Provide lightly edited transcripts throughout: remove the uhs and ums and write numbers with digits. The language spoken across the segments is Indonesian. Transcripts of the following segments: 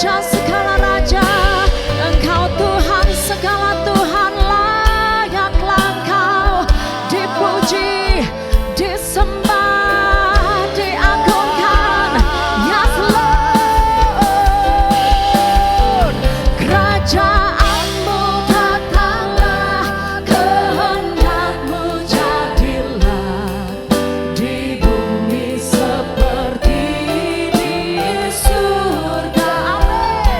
raja segala raja, Engkau Tuhan segala Tuhan, layaklah Engkau dipuji, disembah, diagungkan. Yes Lord, kerajaanmu datanglah, kehendakmu jadilah di bumi seperti di surga. Amin.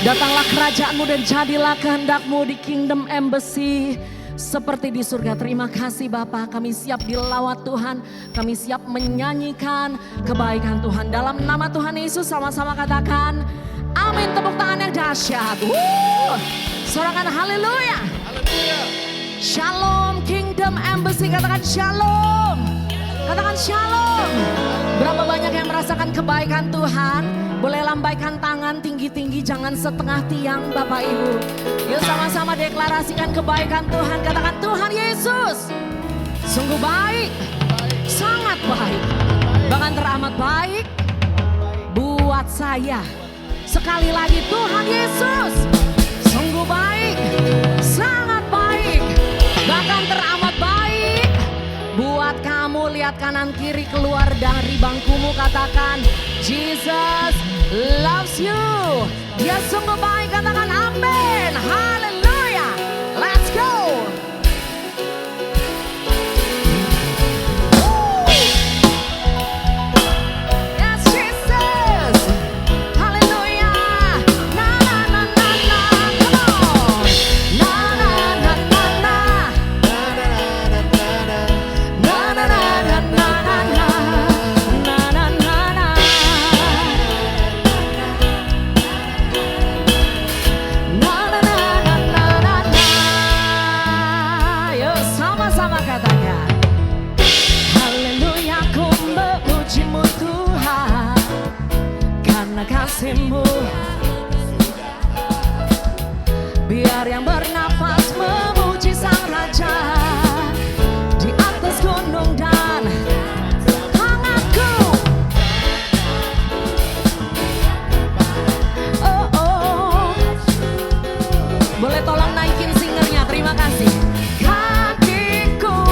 Datanglah kerajaanmu dan jadilah kehendakmu di Kingdom Embassy seperti di surga. Terima kasih Bapa, kami siap dilawat Tuhan. Kami siap menyanyikan kebaikan Tuhan. Dalam nama Tuhan Yesus sama-sama katakan amin. Tepuk tangan yang dahsyat. Sorakan haleluya. Shalom Kingdom Embassy, katakan shalom. Katakan shalom. Berapa banyak yang merasakan kebaikan Tuhan? Boleh lambaikan tangan tinggi-tinggi, jangan setengah tiang Bapak Ibu. Yuk sama-sama deklarasikan kebaikan Tuhan. Katakan Tuhan Yesus sungguh baik, sangat baik, bahkan teramat baik buat saya. Sekali lagi Tuhan Yesus sungguh baik, sangat baik, bahkan teramat baik buat kamu. Lihat kanan kiri, keluar dari bangkumu, katakan Jesus loves you. Dia sungguh baik, katakan amin. Haleluya. Let's go. Yes Jesus. Haleluya. Na na na na na. Come on. Na na na na na. Na na na na na. Na na na na na. Kasih-Mu, biar yang bernafas memuji Sang Raja di atas gunung dan hangatku. Oh, oh. Boleh tolong naikin singernya, terima kasih. Kakiku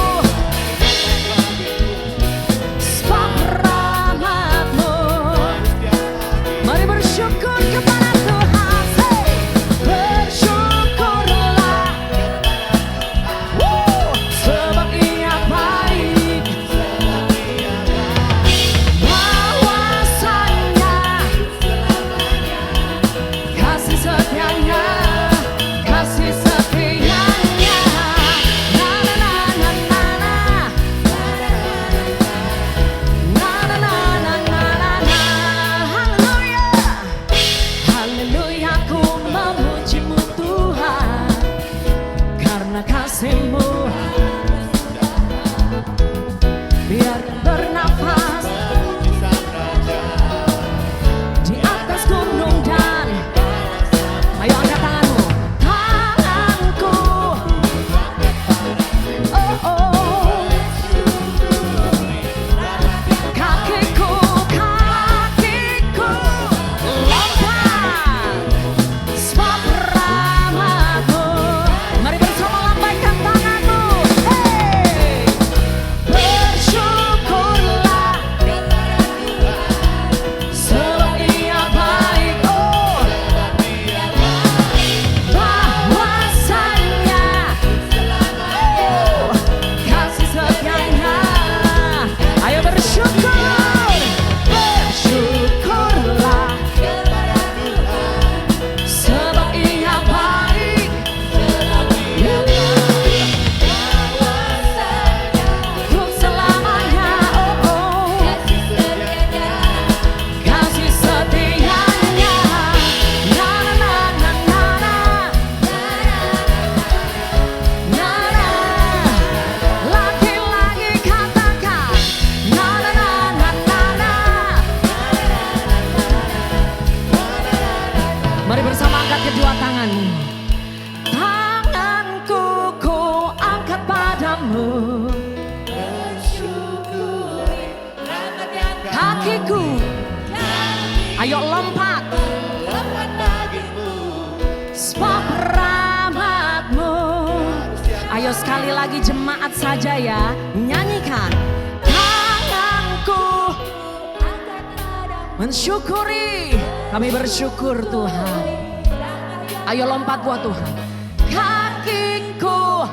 sebab rahmat-Mu. Mari bersyukur kepada Tuhan. Hey, bersyukurlah. Sebab Ia baik. Bahwasanya kasih setianya, kasih setianya. Na na na na na na. Na na na na na na. Haleluya. Haleluya, ku memuji-Mu Tuhan, karena kasih-Mu biar bernafas di atas gunung dan ayo angkat tanganmu. Tanganku, oh oh, kakiku, kakiku lompat sebab rahmat-Mu. Mari bersama lambaikan tanganmu. Hey, bersyukurlah sebab Ia baik. Oh, bahwasanya kasih setianya. Ayo bersyukur, bersyukurlah sebab Ia baik. Untuk selamanya, oh oh, kasih setianya. Na na na na na na. Na na. Lagi-lagi katakan na na na na na na. Mari bersama angkat kedua tanganmu. Tanganku ku angkat padamu, kakiku ayo lompat sebab rahmat-Mu. Ayo sekali lagi jemaat saja ya, nyanyikan. Tanganku mensyukuri, kami bersyukur Tuhan. Ayo lompat buat Tuhan. Kakiku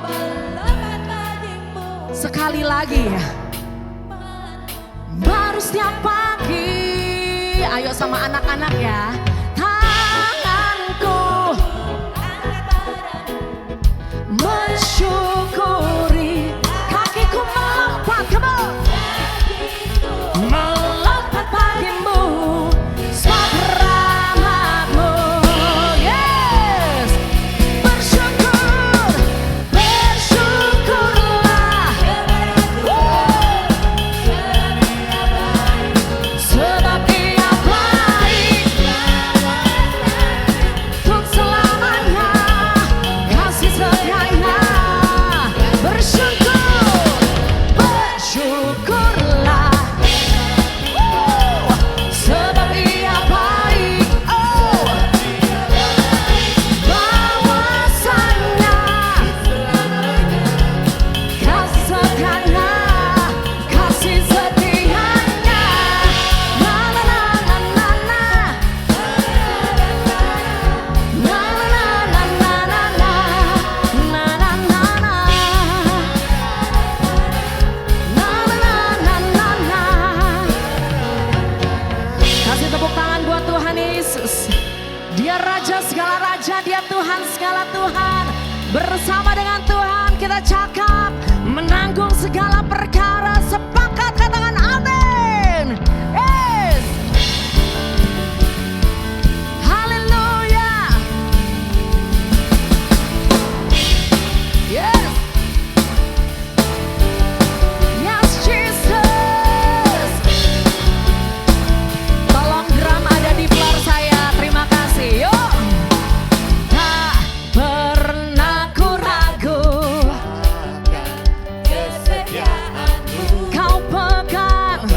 sekali lagi ya, baru setiap pagi. Ayo sama anak-anak ya. Tanganku Yesus. Dia Raja segala Raja, Dia Tuhan segala Tuhan. Bersama dengan Tuhan kita cakap, menanggung segala perkara. Sepakat katakan amin. Yes. Haleluya. Yes. Yes Jesus. Tolong drum ada di floor saya. Terima kasih. Yuk. Tak pernah ku ragu, Kau pegang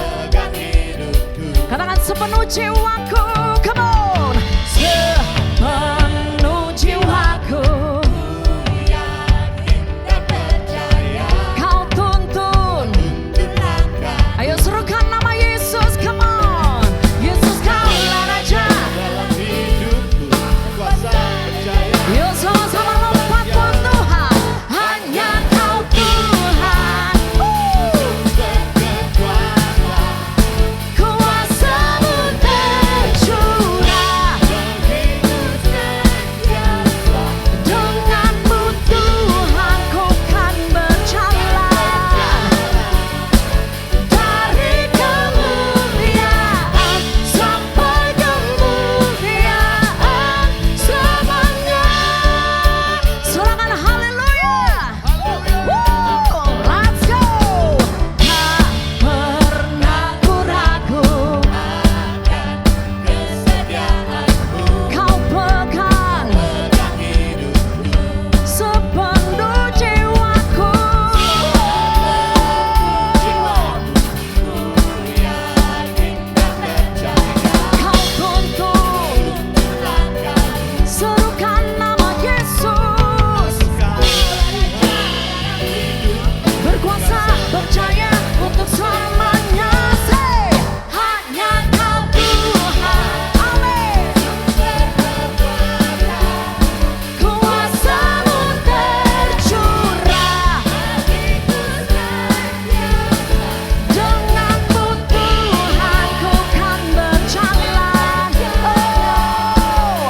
hidupku. Katakan sepenuh jiwaku. Come on. Sepenuh jiwaku Kau tuntun. Ayo serukan nama Yesus. Come on. Yesus Kaulah Raja. Yuk sama-sama lompat buat Tuhan. Hanya Kau Tuhan. Kuasa-Mu tercurah. Denganmu Tuhan ku kan berjalan. Dari kemuliaan sampai kemuliaan selamanya. Sorangan haleluya. Let's go. Tak pernah ku ragu, Kau pegang sepenuh jiwaku. Kau tuntun. Serukan nama Yesus. Berkuasa, percaya untuk selamanya. Say, hanya Kau Tuhan. Amin. Kuasa-Mu tercurah. Denganmu Tuhan ku kan berjalan. Oh,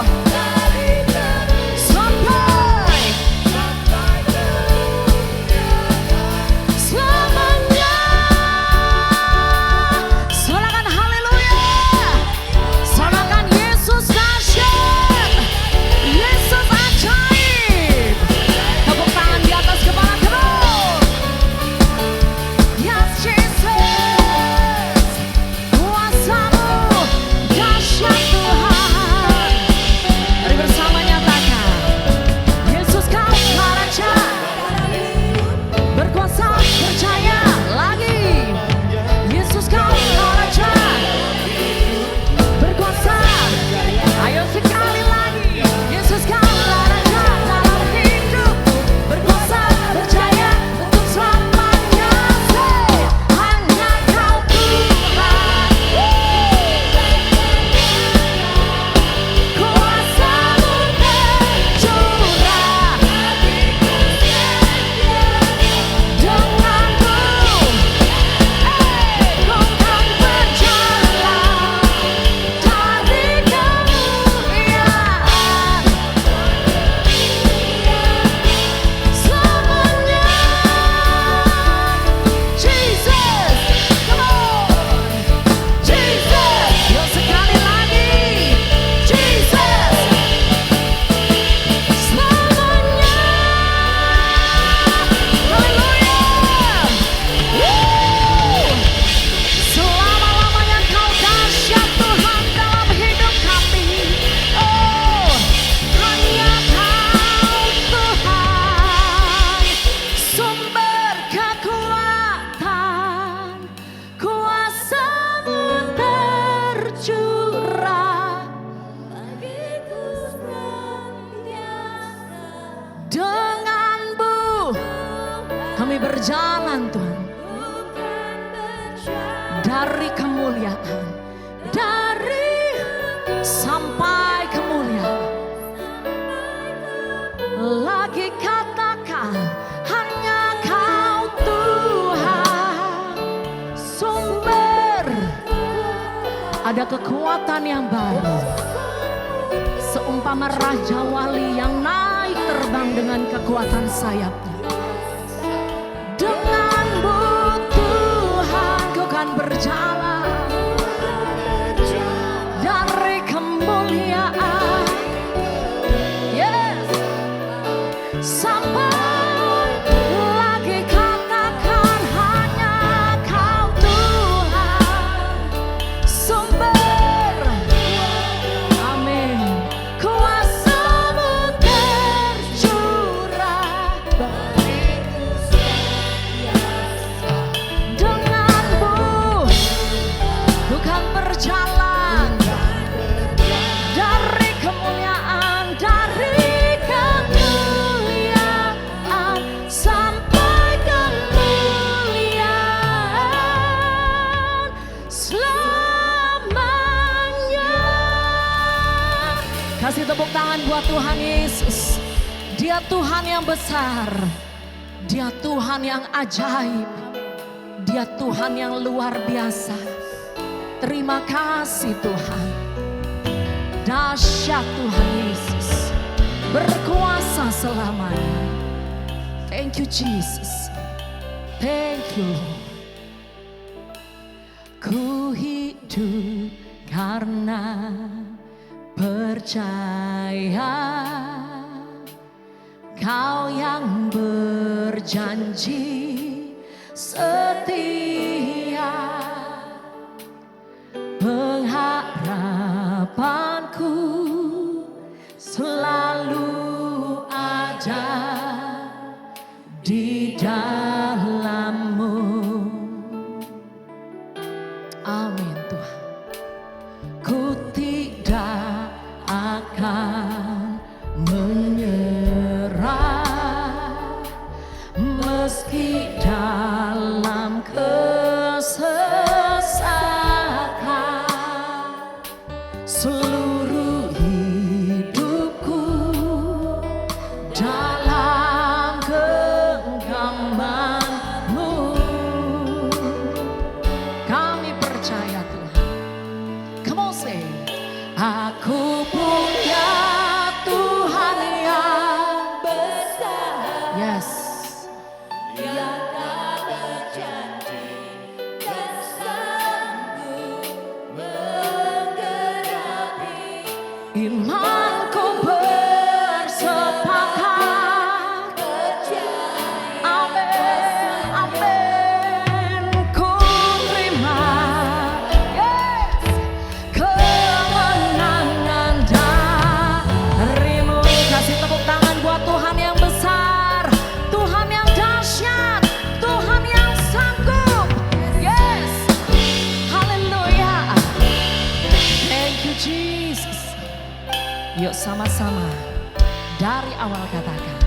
sampai selamanya. Sorakan haleluya. Sorakan Yesus dahsyat. Yesus ajaib. Tepuk tangan di atas kepala. Come on. Yes Jesus. Kuasa-Mu dahsyat Tuhan. Mari bersama nyatakan, Yesus Kaulah Raja. Berkuasa, percaya lagi. Yesus Kaulah Raja. Berkuasa. Ayo sekali lagi. Yesus Kaulah Raja dalam hidupku. Berkuasa, percaya untuk selamanya. Say, hanya Kau Tuhan. Kuasa-Mu tercurah. Denganmu ku kan berjalan. Dari kemuliaan selamanya. Jesus, come on. Jesus, yuk sekali lagi. Jesus, selamanya. Haleluya. Selama-lamanya Kau dahsyat Tuhan dalam hidup kami. Oh, hanya Kau Tuhan, sumber kekuatan. Kuasa-Mu tercurah. Denganmu kami berjalan Tuhan. Dari kemuliaan, dari sampai kemuliaan. Lagi katakan, hanya Kau Tuhan, sumber. Ada kekuatan yang baru. bersama Raja Wali yang naik terbang dengan kekuatan sayapnya. Denganmu Tuhan ku kan berjalan dari kemuliaan, yes, sampai lagi katakan hanya Kau Tuhan sumber, amin, kuasa-Mu tercurah beriku senantiasa. Denganmu bukan berjalan dari kemuliaan, dari kemuliaan sampai kemuliaan selamanya. Kasih tepuk tangan buat Tuhan Yesus. Dia Tuhan yang besar, Dia Tuhan yang ajaib, Dia Tuhan yang luar biasa. Terima kasih Tuhan. Dahsyat Tuhan Yesus, berkuasa selamanya. Thank you Jesus. Thank you Lord. Ku hidup karena percaya Kau yang berjanji setia. Pengharapanku selalu ada di dalam-Mu. Amin Tuhan. Ku tidak akan menyerah meski dalam kesesatan. Seluruh hidupku dalam genggaman-Mu. Kami percaya Tuhan. Come on say, aku punya Tuhan yang besar. Yes. Yang tak berjanji dan sanggup menggenapi. Imanku bersepakat percaya. Amin, amin. Ku terima, yes, kemenangan dari-Mu. Kasih tepuk tangan buat Tuhan yang besar, Tuhan yang dahsyat, Tuhan yang sanggup. Yes, haleluya. Thank you Jesus. Yuk sama-sama dari awal katakan,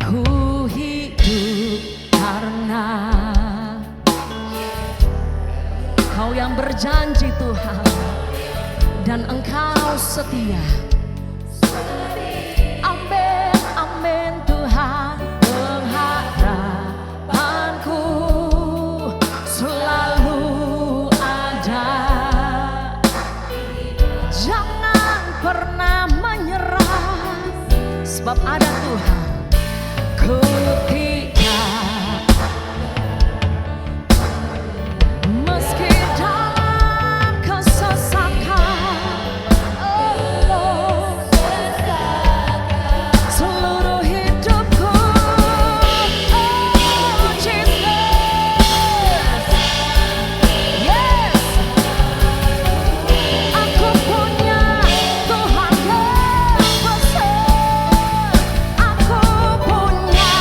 ku hidup karena Kau yang berjanji Tuhan, dan Engkau setia. Amin, amin Tuhan. Pengharapanku selalu ada. Jangan pernah menyerah, sebab ada Tuhan. Ku tidak, meski dalam kesesatan, oh, seluruh hidupku, oh Jesus, yes, aku punya Tuhan yang besar. Aku punya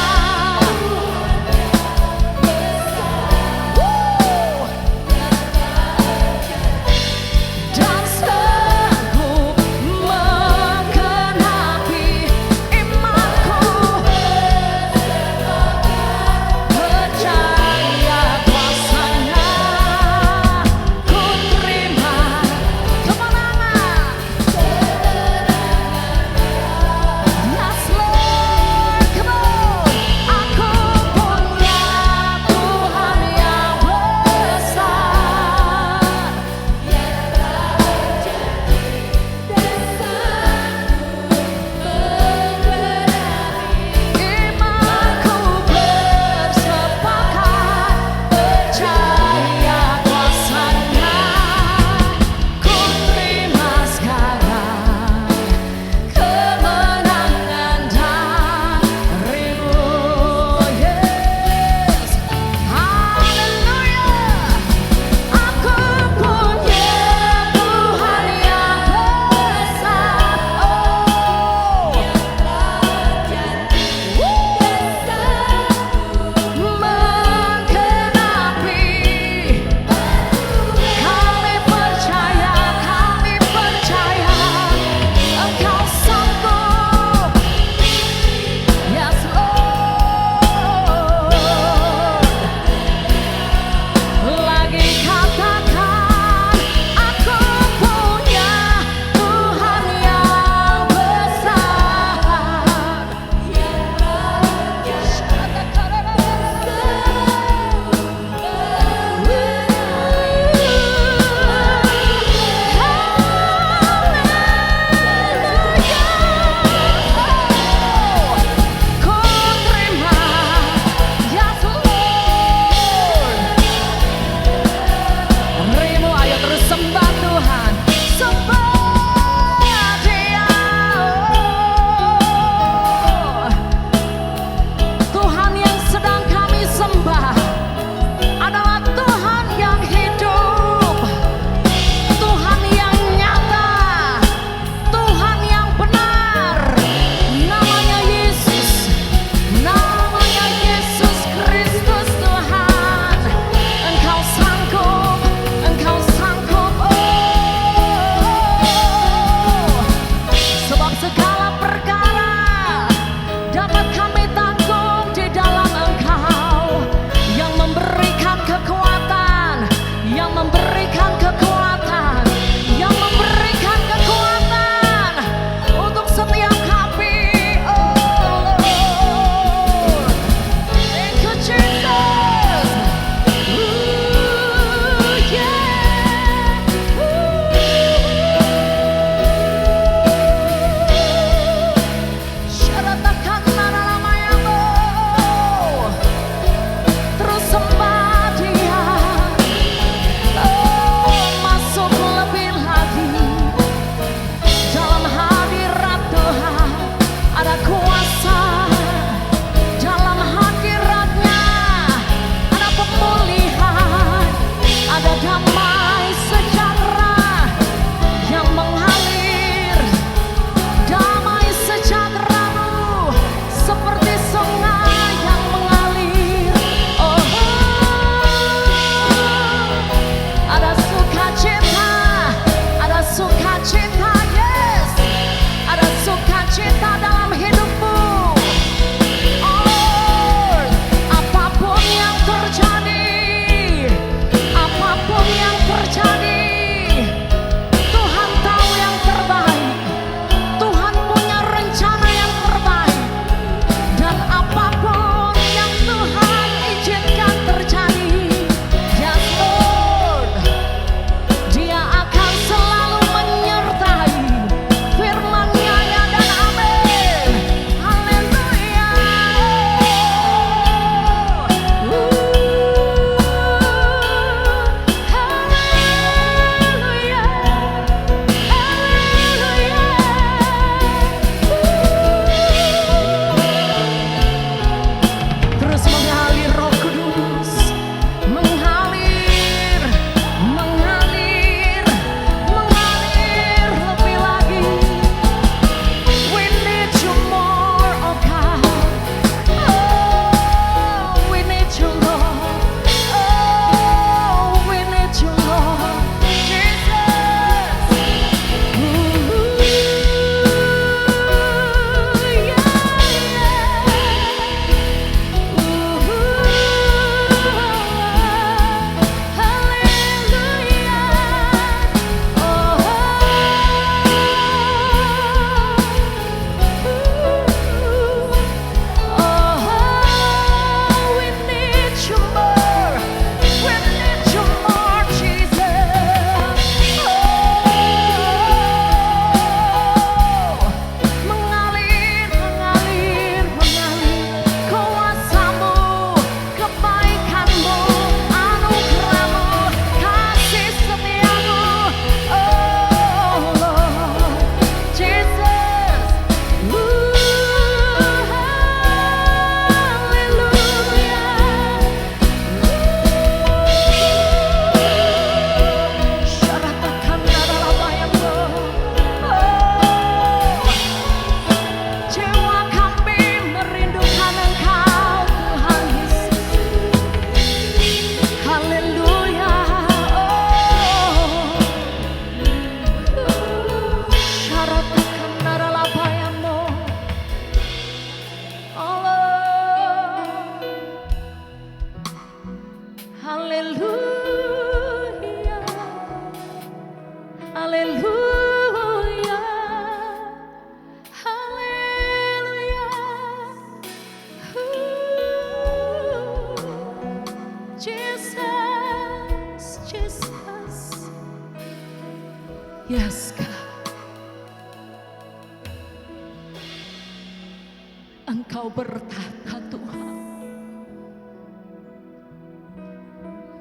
Engkau bertata Tuhan.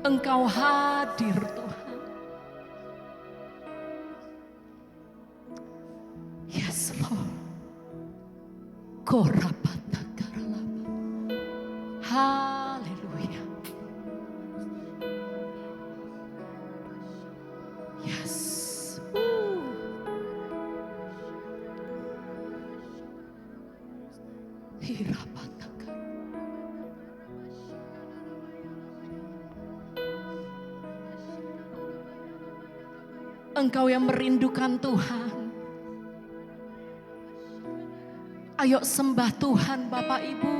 Engkau hadir Tuhan. Yes Lord. Korapata karalaba. Haleluya. Yes. Hirapataka. Engkau yang merindukan Tuhan. Ayo sembah Tuhan Bapak Ibu.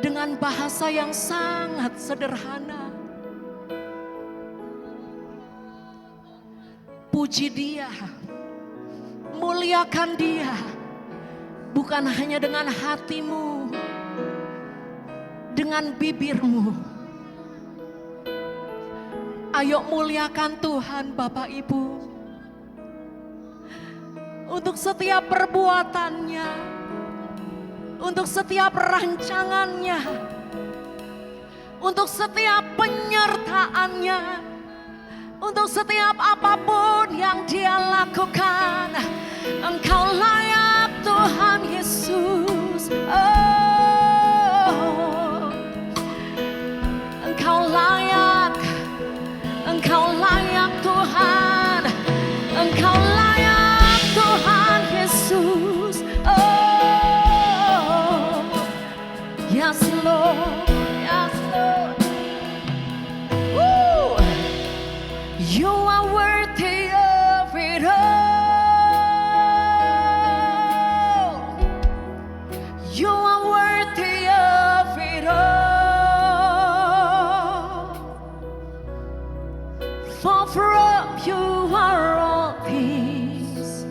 Dengan bahasa yang sangat sederhana. Puji Dia. Muliakan Dia. Bukan hanya dengan hatimu. Dengan bibirmu. Ayo muliakan Tuhan Bapak Ibu. Untuk setiap perbuatannya, untuk setiap rancangannya, untuk setiap penyertaannya, untuk setiap apapun yang Dia lakukan. Engkau layak Tuhan Yesus. Oh, Engkau layak, Engkau layak Tuhan, Engkau layak Tuhan Yesus. Oh, yes Lord, yes Lord. Woo. You are worthy of it all. You are worthy of it all. For from you are all things.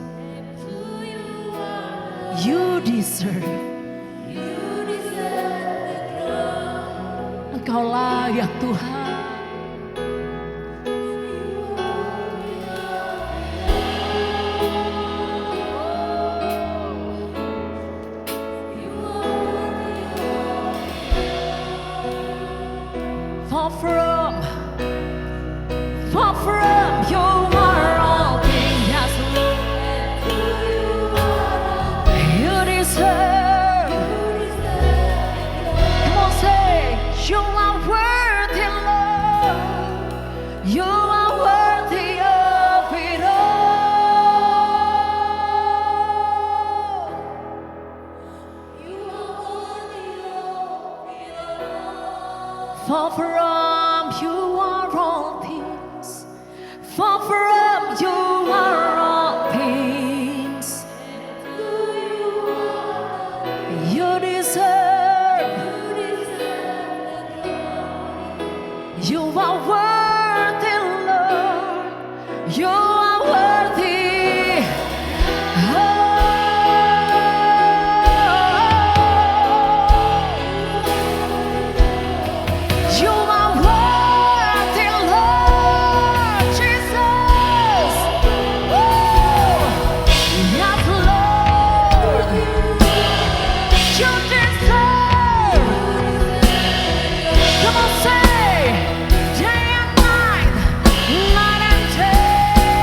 You deserve. Engkau layak Tuhan. For from you are all things. Yes, Lord. You deserve. Come on, say, you are worthy, Lord. You are worthy of it all. You are worthy of it all. For from you are all things. For from you are all things. You deserve. You are worthy, Lord. You are worthy. Oh, you are worthy, Lord Jesus. Oh, yes, Lord. You deserve. Come on, say, day and night, night and day.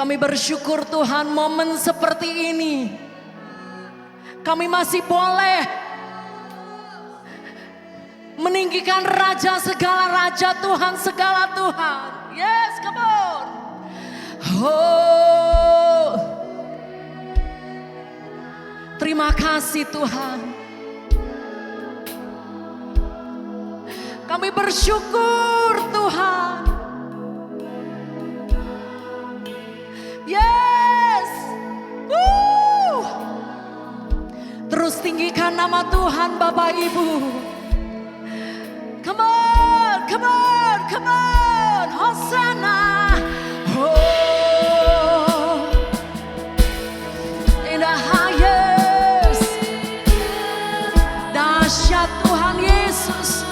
Kami bersyukur Tuhan momen seperti ini. Kami masih boleh meninggikan Raja segala Raja, Tuhan segala Tuhan. Yes, come on. Oh, terima kasih Tuhan. Kami bersyukur Tuhan. Yes. Terus tinggikan nama Tuhan Bapak Ibu. Come on, come on, come on. Hosana. Oh, in the highest. Dahsyat Tuhan Yesus.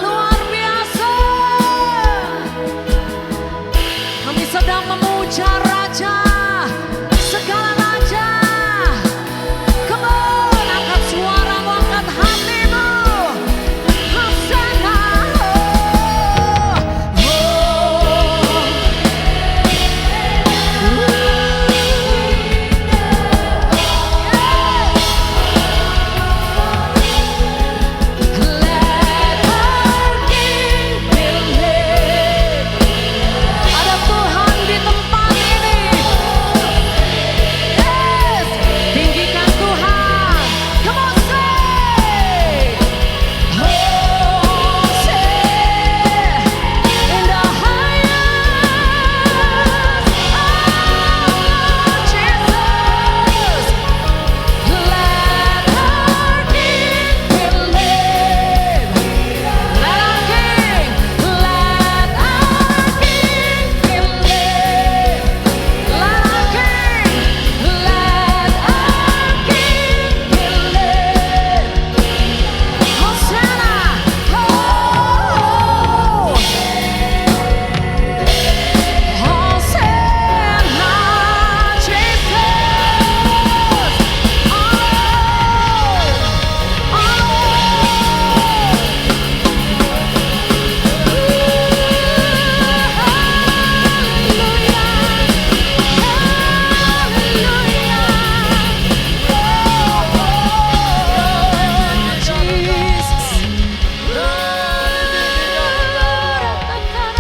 Luar biasa. Kami sedang memuja Raja segala Raja. Come on, angkat suaramu, angkat hatimu. Hosana. Ada Tuhan di tempat ini. Yes, tinggikan Tuhan. Come on, say. Oh, say. In the highest. Oh, Jesus. Let our King be led. Let our King be led. Let our King. Hosanna. Oh, Hosanna, Jesus.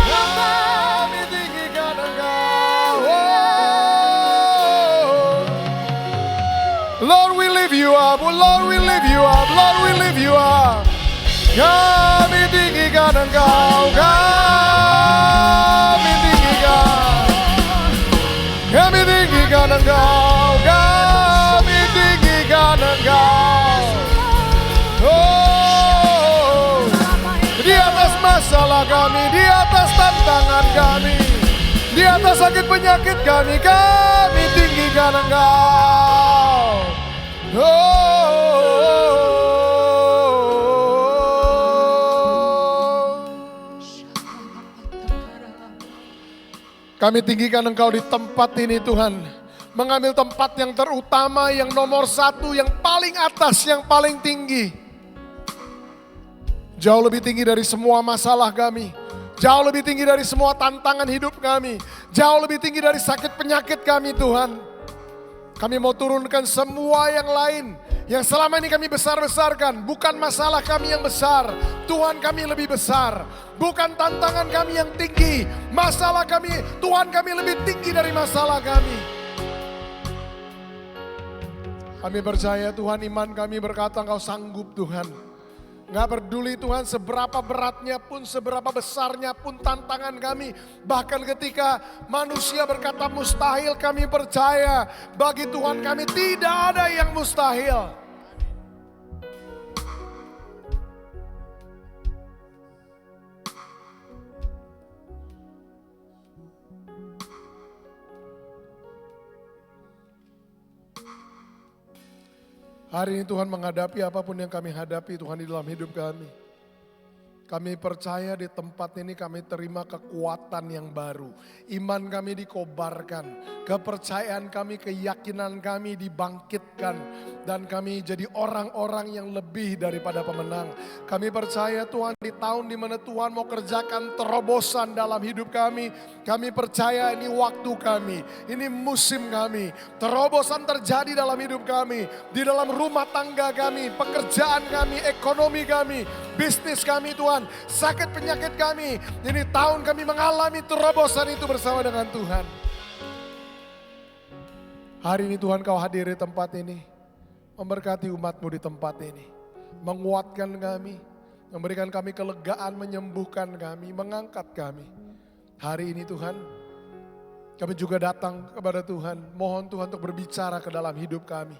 Kami tinggikan Engkau. Oh. Lord, we lift you up. Oh, Lord, we lift you up. Lord, we lift you up. Kami tinggikan Engkau. Kami tinggikan. Kami tinggikan Engkau. Kami tinggikan Engkau. Oh, di atas masalah kami, di atas tantangan kami, di atas sakit penyakit kami tinggikan Engkau. Kami tinggikan Engkau di tempat ini Tuhan. Mengambil tempat yang terutama, yang nomor satu, yang paling atas, yang paling tinggi. Jauh lebih tinggi dari semua masalah kami. Jauh lebih tinggi dari semua tantangan hidup kami. Jauh lebih tinggi dari sakit penyakit kami Tuhan. Kami mau turunkan semua yang lain. Yang selama ini kami besar-besarkan. Bukan masalah kami yang besar. Tuhan kami lebih besar. Bukan tantangan kami yang tinggi. Masalah kami, Tuhan kami lebih tinggi dari masalah kami. Kami percaya Tuhan, iman kami berkata Engkau sanggup Tuhan. Gak peduli Tuhan seberapa beratnya pun, seberapa besarnya pun tantangan kami. Bahkan ketika manusia berkata mustahil, kami percaya bagi Tuhan kami tidak ada yang mustahil. Hari ini Tuhan menghadapi apapun yang kami hadapi Tuhan di dalam hidup kami. Kami percaya di tempat ini kami terima kekuatan yang baru. Iman kami dikobarkan. Kepercayaan kami, keyakinan kami dibangkitkan. Dan kami jadi orang-orang yang lebih daripada pemenang. Kami percaya Tuhan di tahun di mana Tuhan mau kerjakan terobosan dalam hidup kami. Kami percaya ini waktu kami. Ini musim kami. Terobosan terjadi dalam hidup kami. Di dalam rumah tangga kami, pekerjaan kami, ekonomi kami, bisnis kami Tuhan. Sakit penyakit kami. Ini tahun kami mengalami terobosan itu bersama dengan Tuhan. Hari ini Tuhan Kau hadir di tempat ini. Memberkati umat-Mu di tempat ini. Menguatkan kami. Memberikan kami kelegaan, menyembuhkan kami, mengangkat kami. Hari ini Tuhan, kami juga datang kepada Tuhan. Mohon Tuhan untuk berbicara ke dalam hidup kami.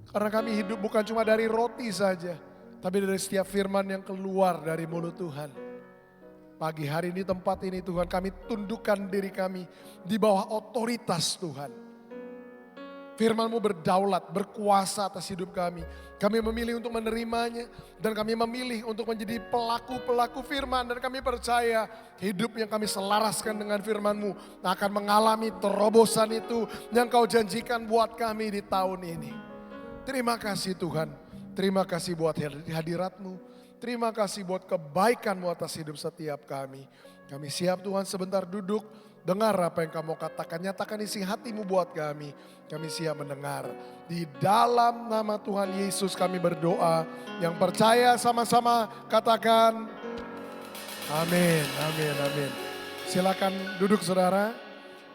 Karena kami hidup bukan cuma dari roti saja. Tapi dari setiap firman yang keluar dari mulut Tuhan. Pagi hari ini tempat ini Tuhan kami tundukkan diri kami di bawah otoritas Tuhan. Firman-Mu berdaulat, berkuasa atas hidup kami. Kami memilih untuk menerimanya dan kami memilih untuk menjadi pelaku-pelaku firman. Dan kami percaya hidup yang kami selaraskan dengan firman-Mu akan mengalami terobosan itu yang Kau janjikan buat kami di tahun ini. Terima kasih Tuhan. Terima kasih buat hadirat-Mu. Terima kasih buat kebaikan-Mu atas hidup setiap kami. Kami siap Tuhan sebentar duduk. Dengar apa yang Kamu katakan. Nyatakan isi hati-Mu buat kami. Kami siap mendengar. Di dalam nama Tuhan Yesus kami berdoa. Yang percaya sama-sama katakan. Amin, amin, amin. Silakan duduk saudara.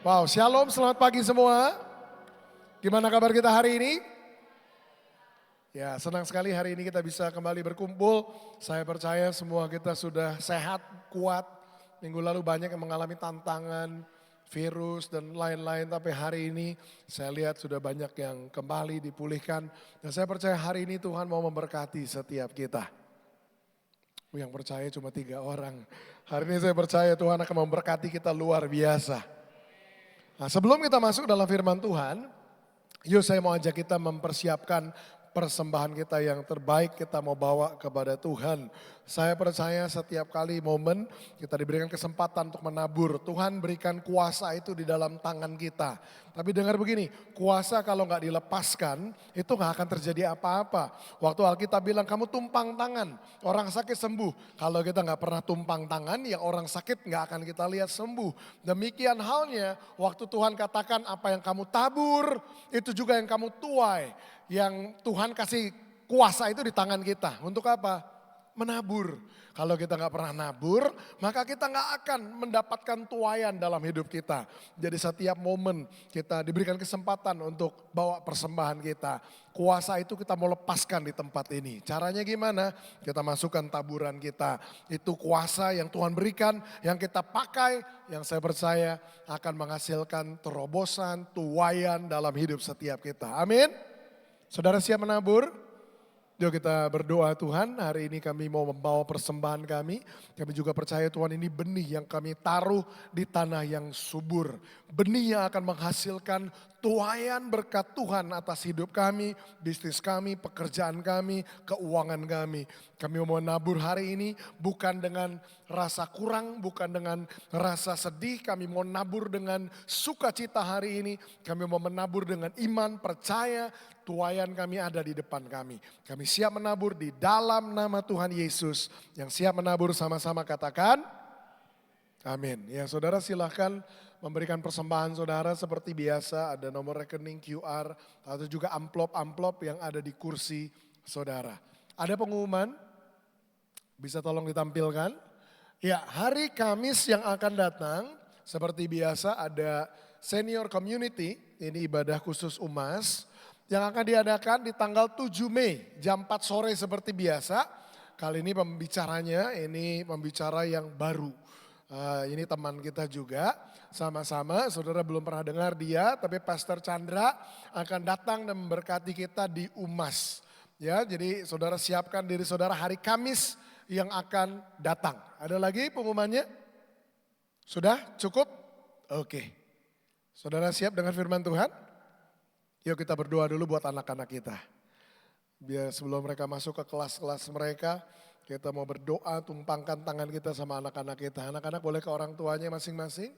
Wow, shalom, selamat pagi semua. Gimana kabar kita hari ini? Ya, senang sekali hari ini kita bisa kembali berkumpul. Saya percaya semua kita sudah sehat, kuat. Minggu lalu banyak yang mengalami tantangan, virus dan lain-lain. Tapi hari ini saya lihat sudah banyak yang kembali dipulihkan. Dan saya percaya hari ini Tuhan mau memberkati setiap kita. Yang percaya cuma 3 orang. Hari ini saya percaya Tuhan akan memberkati kita luar biasa. Nah, sebelum kita masuk dalam firman Tuhan, yuk saya mau ajak kita mempersiapkan persembahan kita yang terbaik kita mau bawa kepada Tuhan. Saya percaya setiap kali momen kita diberikan kesempatan untuk menabur. Tuhan berikan kuasa itu di dalam tangan kita. Tapi dengar begini, kuasa kalau nggak dilepaskan itu nggak akan terjadi apa-apa. Waktu Alkitab bilang kamu tumpang tangan, orang sakit sembuh. Kalau kita nggak pernah tumpang tangan, ya orang sakit nggak akan kita lihat sembuh. Demikian halnya waktu Tuhan katakan apa yang kamu tabur, itu juga yang kamu tuai. Yang Tuhan kasih kuasa itu di tangan kita. Untuk apa? Menabur. Kalau kita nggak pernah nabur, maka kita nggak akan mendapatkan tuaian dalam hidup kita. Jadi setiap momen kita diberikan kesempatan untuk bawa persembahan kita. Kuasa itu kita mau lepaskan di tempat ini. Caranya gimana? Kita masukkan taburan kita. Itu kuasa yang Tuhan berikan, yang kita pakai, yang saya percaya akan menghasilkan terobosan, tuaian dalam hidup setiap kita. Amin. Saudara siap menabur? Yuk kita berdoa Tuhan, hari ini kami mau membawa persembahan kami. Kami juga percaya Tuhan ini benih yang kami taruh di tanah yang subur. Benih yang akan menghasilkan tuaian berkat Tuhan atas hidup kami, bisnis kami, pekerjaan kami, keuangan kami. Kami mau menabur hari ini bukan dengan rasa kurang, bukan dengan rasa sedih. Kami mau nabur dengan sukacita hari ini. Kami mau menabur dengan iman, percaya, tuaian kami ada di depan kami. Kami siap menabur di dalam nama Tuhan Yesus. Yang siap menabur sama-sama katakan, amin. Ya saudara silahkan memberikan persembahan saudara seperti biasa. Ada nomor rekening QR atau juga amplop-amplop yang ada di kursi saudara. Ada pengumuman, bisa tolong ditampilkan. Ya, hari Kamis yang akan datang seperti biasa ada senior community, ini ibadah khusus UMAS. Yang akan diadakan di tanggal 7 Mei jam 4 sore seperti biasa. Kali ini pembicaranya ini pembicara yang baru. Ini teman kita juga sama-sama, saudara belum pernah dengar dia, tapi Pastor Chandra akan datang dan memberkati kita di UMAS. Ya, jadi saudara siapkan diri saudara hari Kamis yang akan datang. Ada lagi pengumumannya? Sudah cukup? Oke. Saudara siap dengan firman Tuhan? Yuk kita berdoa dulu buat anak-anak kita. Biar sebelum mereka masuk ke kelas-kelas mereka, Kita mau berdoa, tumpangkan tangan kita sama anak-anak kita. Anak-anak boleh ke orang tuanya masing-masing.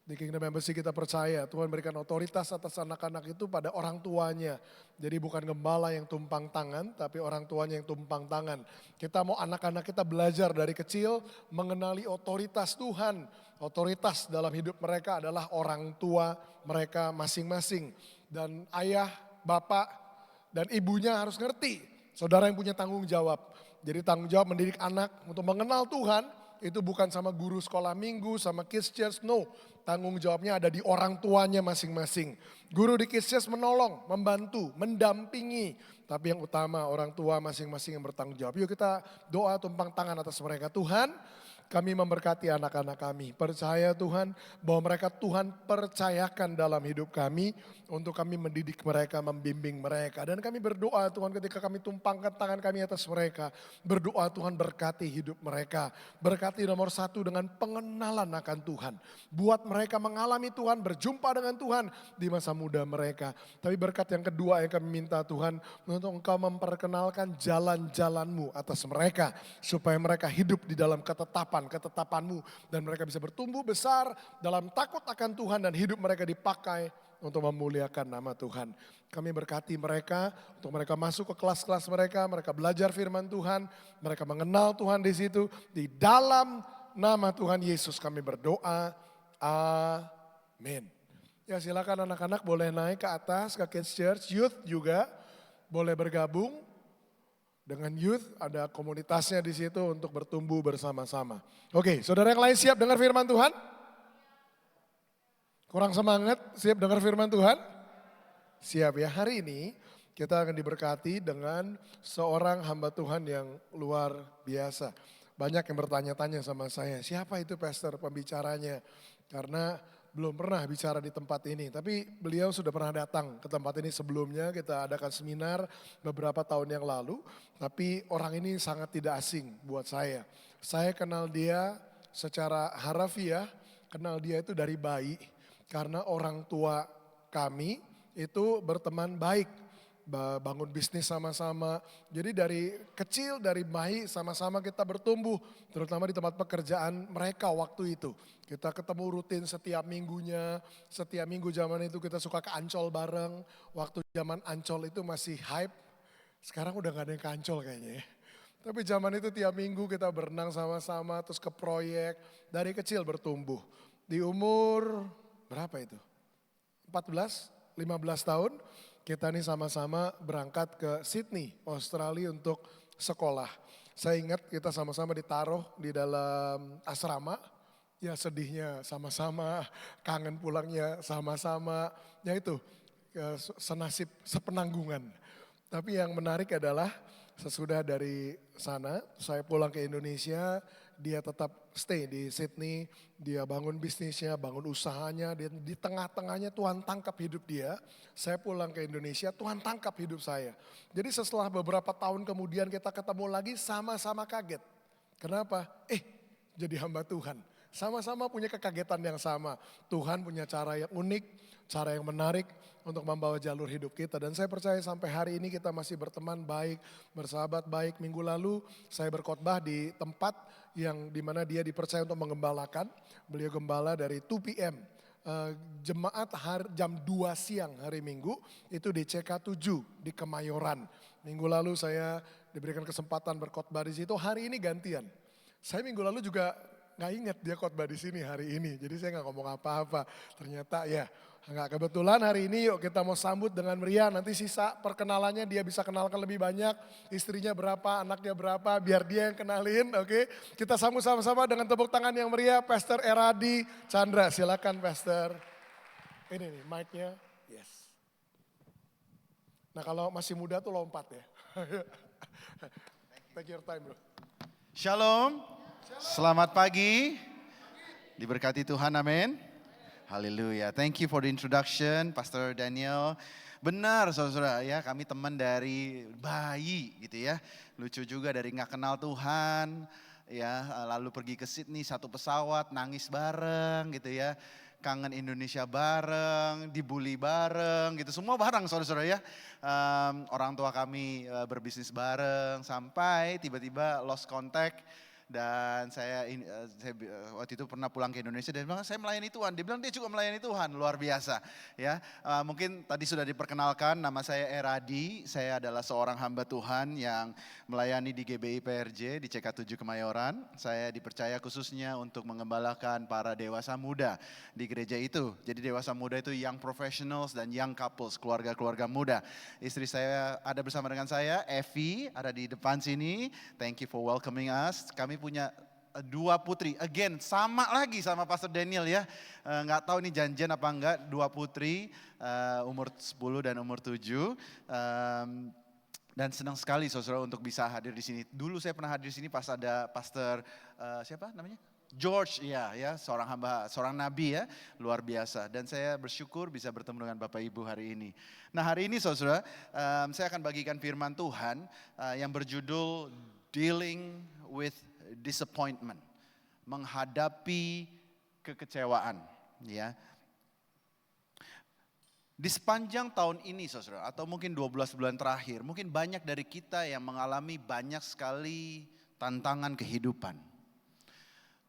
Di Kingdom Embassy kita percaya Tuhan berikan otoritas atas anak-anak itu pada orang tuanya. Jadi bukan gembala yang tumpang tangan, tapi orang tuanya yang tumpang tangan. Kita mau anak-anak kita belajar dari kecil mengenali otoritas Tuhan. Otoritas dalam hidup mereka adalah orang tua mereka masing-masing. Dan ayah, bapak, dan ibunya harus ngerti. Saudara yang punya tanggung jawab. Jadi tanggung jawab mendidik anak untuk mengenal Tuhan. Itu bukan sama guru sekolah minggu, sama kids church, no. Tanggung jawabnya ada di orang tuanya masing-masing. Guru di kids church menolong, membantu, mendampingi. Tapi yang utama orang tua masing-masing yang bertanggung jawab. Yuk kita doa tumpang tangan atas mereka. Tuhan, kami memberkati anak-anak kami. Percaya Tuhan bahwa mereka Tuhan percayakan dalam hidup kami. Untuk kami mendidik mereka, membimbing mereka. Dan kami berdoa Tuhan ketika kami tumpangkan tangan kami atas mereka. Berdoa Tuhan berkati hidup mereka. Berkati nomor satu dengan pengenalan akan Tuhan. Buat mereka mengalami Tuhan, berjumpa dengan Tuhan di masa muda mereka. Tapi berkat yang kedua yang kami minta Tuhan. Untuk Engkau memperkenalkan jalan-jalan-Mu atas mereka. Supaya mereka hidup di dalam ketetapan-mu. Dan mereka bisa bertumbuh besar dalam takut akan Tuhan dan hidup mereka dipakai untuk memuliakan nama Tuhan. Kami berkati mereka, untuk mereka masuk ke kelas-kelas mereka belajar firman Tuhan, mereka mengenal Tuhan di situ. Di dalam nama Tuhan Yesus kami berdoa, amin. Ya silakan anak-anak boleh naik ke atas, ke Kids Church, youth juga boleh bergabung. Dengan youth ada komunitasnya di situ untuk bertumbuh bersama-sama. Oke, saudara yang lain siap dengar firman Tuhan? Kurang semangat, siap dengar firman Tuhan? Siap ya, hari ini kita akan diberkati dengan seorang hamba Tuhan yang luar biasa. Banyak yang bertanya-tanya sama saya, siapa itu pastor pembicaranya? Karena belum pernah bicara di tempat ini, tapi beliau sudah pernah datang ke tempat ini sebelumnya. Kita adakan seminar beberapa tahun yang lalu, tapi orang ini sangat tidak asing buat saya. Saya kenal dia secara harafiah, kenal dia itu dari bayi. Karena orang tua kami itu berteman baik, bangun bisnis sama-sama. Jadi dari kecil, dari bayi sama-sama kita bertumbuh, terutama di tempat pekerjaan mereka waktu itu. Kita ketemu rutin setiap minggunya, setiap minggu zaman itu kita suka ke Ancol bareng. Waktu zaman Ancol itu masih hype, sekarang udah gak ada yang ke Ancol kayaknya ya. Tapi zaman itu tiap minggu kita berenang sama-sama, terus ke proyek, dari kecil bertumbuh. Di umur berapa itu? 14, 15 tahun kita nih sama-sama berangkat ke Sydney, Australia untuk sekolah. Saya ingat kita sama-sama ditaruh di dalam asrama, ya sedihnya sama-sama, kangen pulangnya sama-sama, ya itu senasib sepenanggungan. Tapi yang menarik adalah sesudah dari sana saya pulang ke Indonesia, dia tetap stay di Sydney, dia bangun bisnisnya, bangun usahanya, dan di tengah-tengahnya Tuhan tangkap hidup dia. Saya pulang ke Indonesia, Tuhan tangkap hidup saya. Jadi setelah beberapa tahun kemudian kita ketemu lagi sama-sama kaget. Kenapa? Jadi hamba Tuhan. Sama-sama punya kekagetan yang sama. Tuhan punya cara yang unik, cara yang menarik untuk membawa jalur hidup kita. Dan saya percaya sampai hari ini kita masih berteman baik, bersahabat baik. Minggu lalu saya berkhotbah di tempat yang dimana dia dipercaya untuk menggembalakan. Beliau gembala dari 2 PM. Jemaat jam 2 siang hari Minggu itu di CK7 di Kemayoran. Minggu lalu saya diberikan kesempatan berkhotbah di situ, hari ini gantian. Saya minggu lalu juga nggak ingat dia khotbah di sini hari ini, jadi saya nggak ngomong apa-apa. Ternyata ya nggak kebetulan hari ini yuk kita mau sambut dengan meriah. Nanti sisa perkenalannya dia bisa kenalkan lebih banyak, istrinya berapa, anaknya berapa, biar dia yang kenalin. Oke, kita sambut sama-sama dengan tepuk tangan yang meriah, Pastor Eradi Chandra. Silakan Pastor. Ini nih mic-nya, yes. Nah kalau masih muda tuh lompat ya. Take your time bro. Shalom, selamat pagi, diberkati Tuhan, amin. Haleluya, thank you for the introduction, Pastor Daniel. Benar saudara-saudara ya, kami teman dari bayi gitu ya. Lucu juga dari nggak kenal Tuhan, ya lalu pergi ke Sydney satu pesawat, nangis bareng gitu ya. kangen Indonesia bareng, dibully bareng gitu, semua bareng saudara-saudara ya. Orang tua kami berbisnis bareng sampai tiba-tiba lost contact. Dan waktu itu pernah pulang ke Indonesia dan bilang saya melayani Tuhan. Dia bilang dia juga melayani Tuhan, luar biasa. Ya, mungkin tadi sudah diperkenalkan, nama saya Eradi. Saya adalah seorang hamba Tuhan yang melayani di GBI PRJ di CK7 Kemayoran. Saya dipercaya khususnya untuk mengembalakan para dewasa muda di gereja itu. Jadi dewasa muda itu young professionals dan young couples, keluarga-keluarga muda. Istri saya ada bersama dengan saya, Evi, ada di depan sini. Thank you for welcoming us. Kami punya 2 putri, again sama lagi sama Pastor Daniel ya. Nggak tahu ini janjian apa enggak, 2 putri umur 10 dan umur 7. Dan senang sekali saudara untuk bisa hadir di sini. Dulu saya pernah hadir di sini pas ada Pastor siapa namanya? George, ya, seorang hamba, seorang nabi ya, luar biasa. Dan saya bersyukur bisa bertemu dengan Bapak Ibu hari ini. Nah hari ini saudara, saya akan bagikan firman Tuhan yang berjudul Dealing with Disappointment, menghadapi kekecewaan, ya. Di sepanjang tahun ini saudara, atau mungkin 12 bulan terakhir, mungkin banyak dari kita yang mengalami banyak sekali tantangan kehidupan.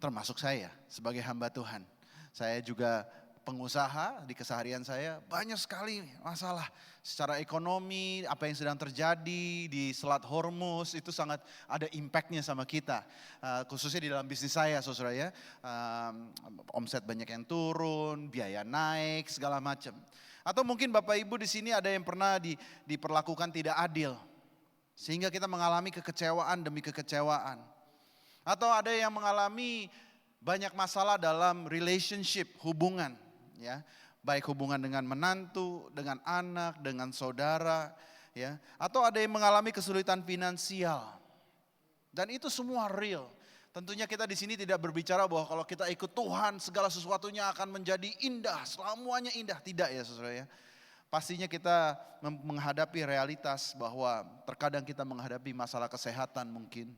Termasuk saya sebagai hamba Tuhan. Saya juga pengusaha, di keseharian saya banyak sekali masalah. Secara ekonomi, apa yang sedang terjadi di Selat Hormuz itu sangat ada impactnya sama kita. Khususnya di dalam bisnis saya saudara ya. Omset banyak yang turun, biaya naik, segala macam. Atau mungkin Bapak Ibu di sini ada yang pernah diperlakukan tidak adil. Sehingga kita mengalami kekecewaan demi kekecewaan. Atau ada yang mengalami banyak masalah dalam relationship, hubungan. Ya, baik hubungan dengan menantu, dengan anak, dengan saudara. Ya, atau ada yang mengalami kesulitan finansial. Dan itu semua real. Tentunya kita di sini tidak berbicara bahwa kalau kita ikut Tuhan segala sesuatunya akan menjadi indah, semuanya indah. Tidak ya saudara ya. Pastinya kita menghadapi realitas bahwa terkadang kita menghadapi masalah kesehatan mungkin.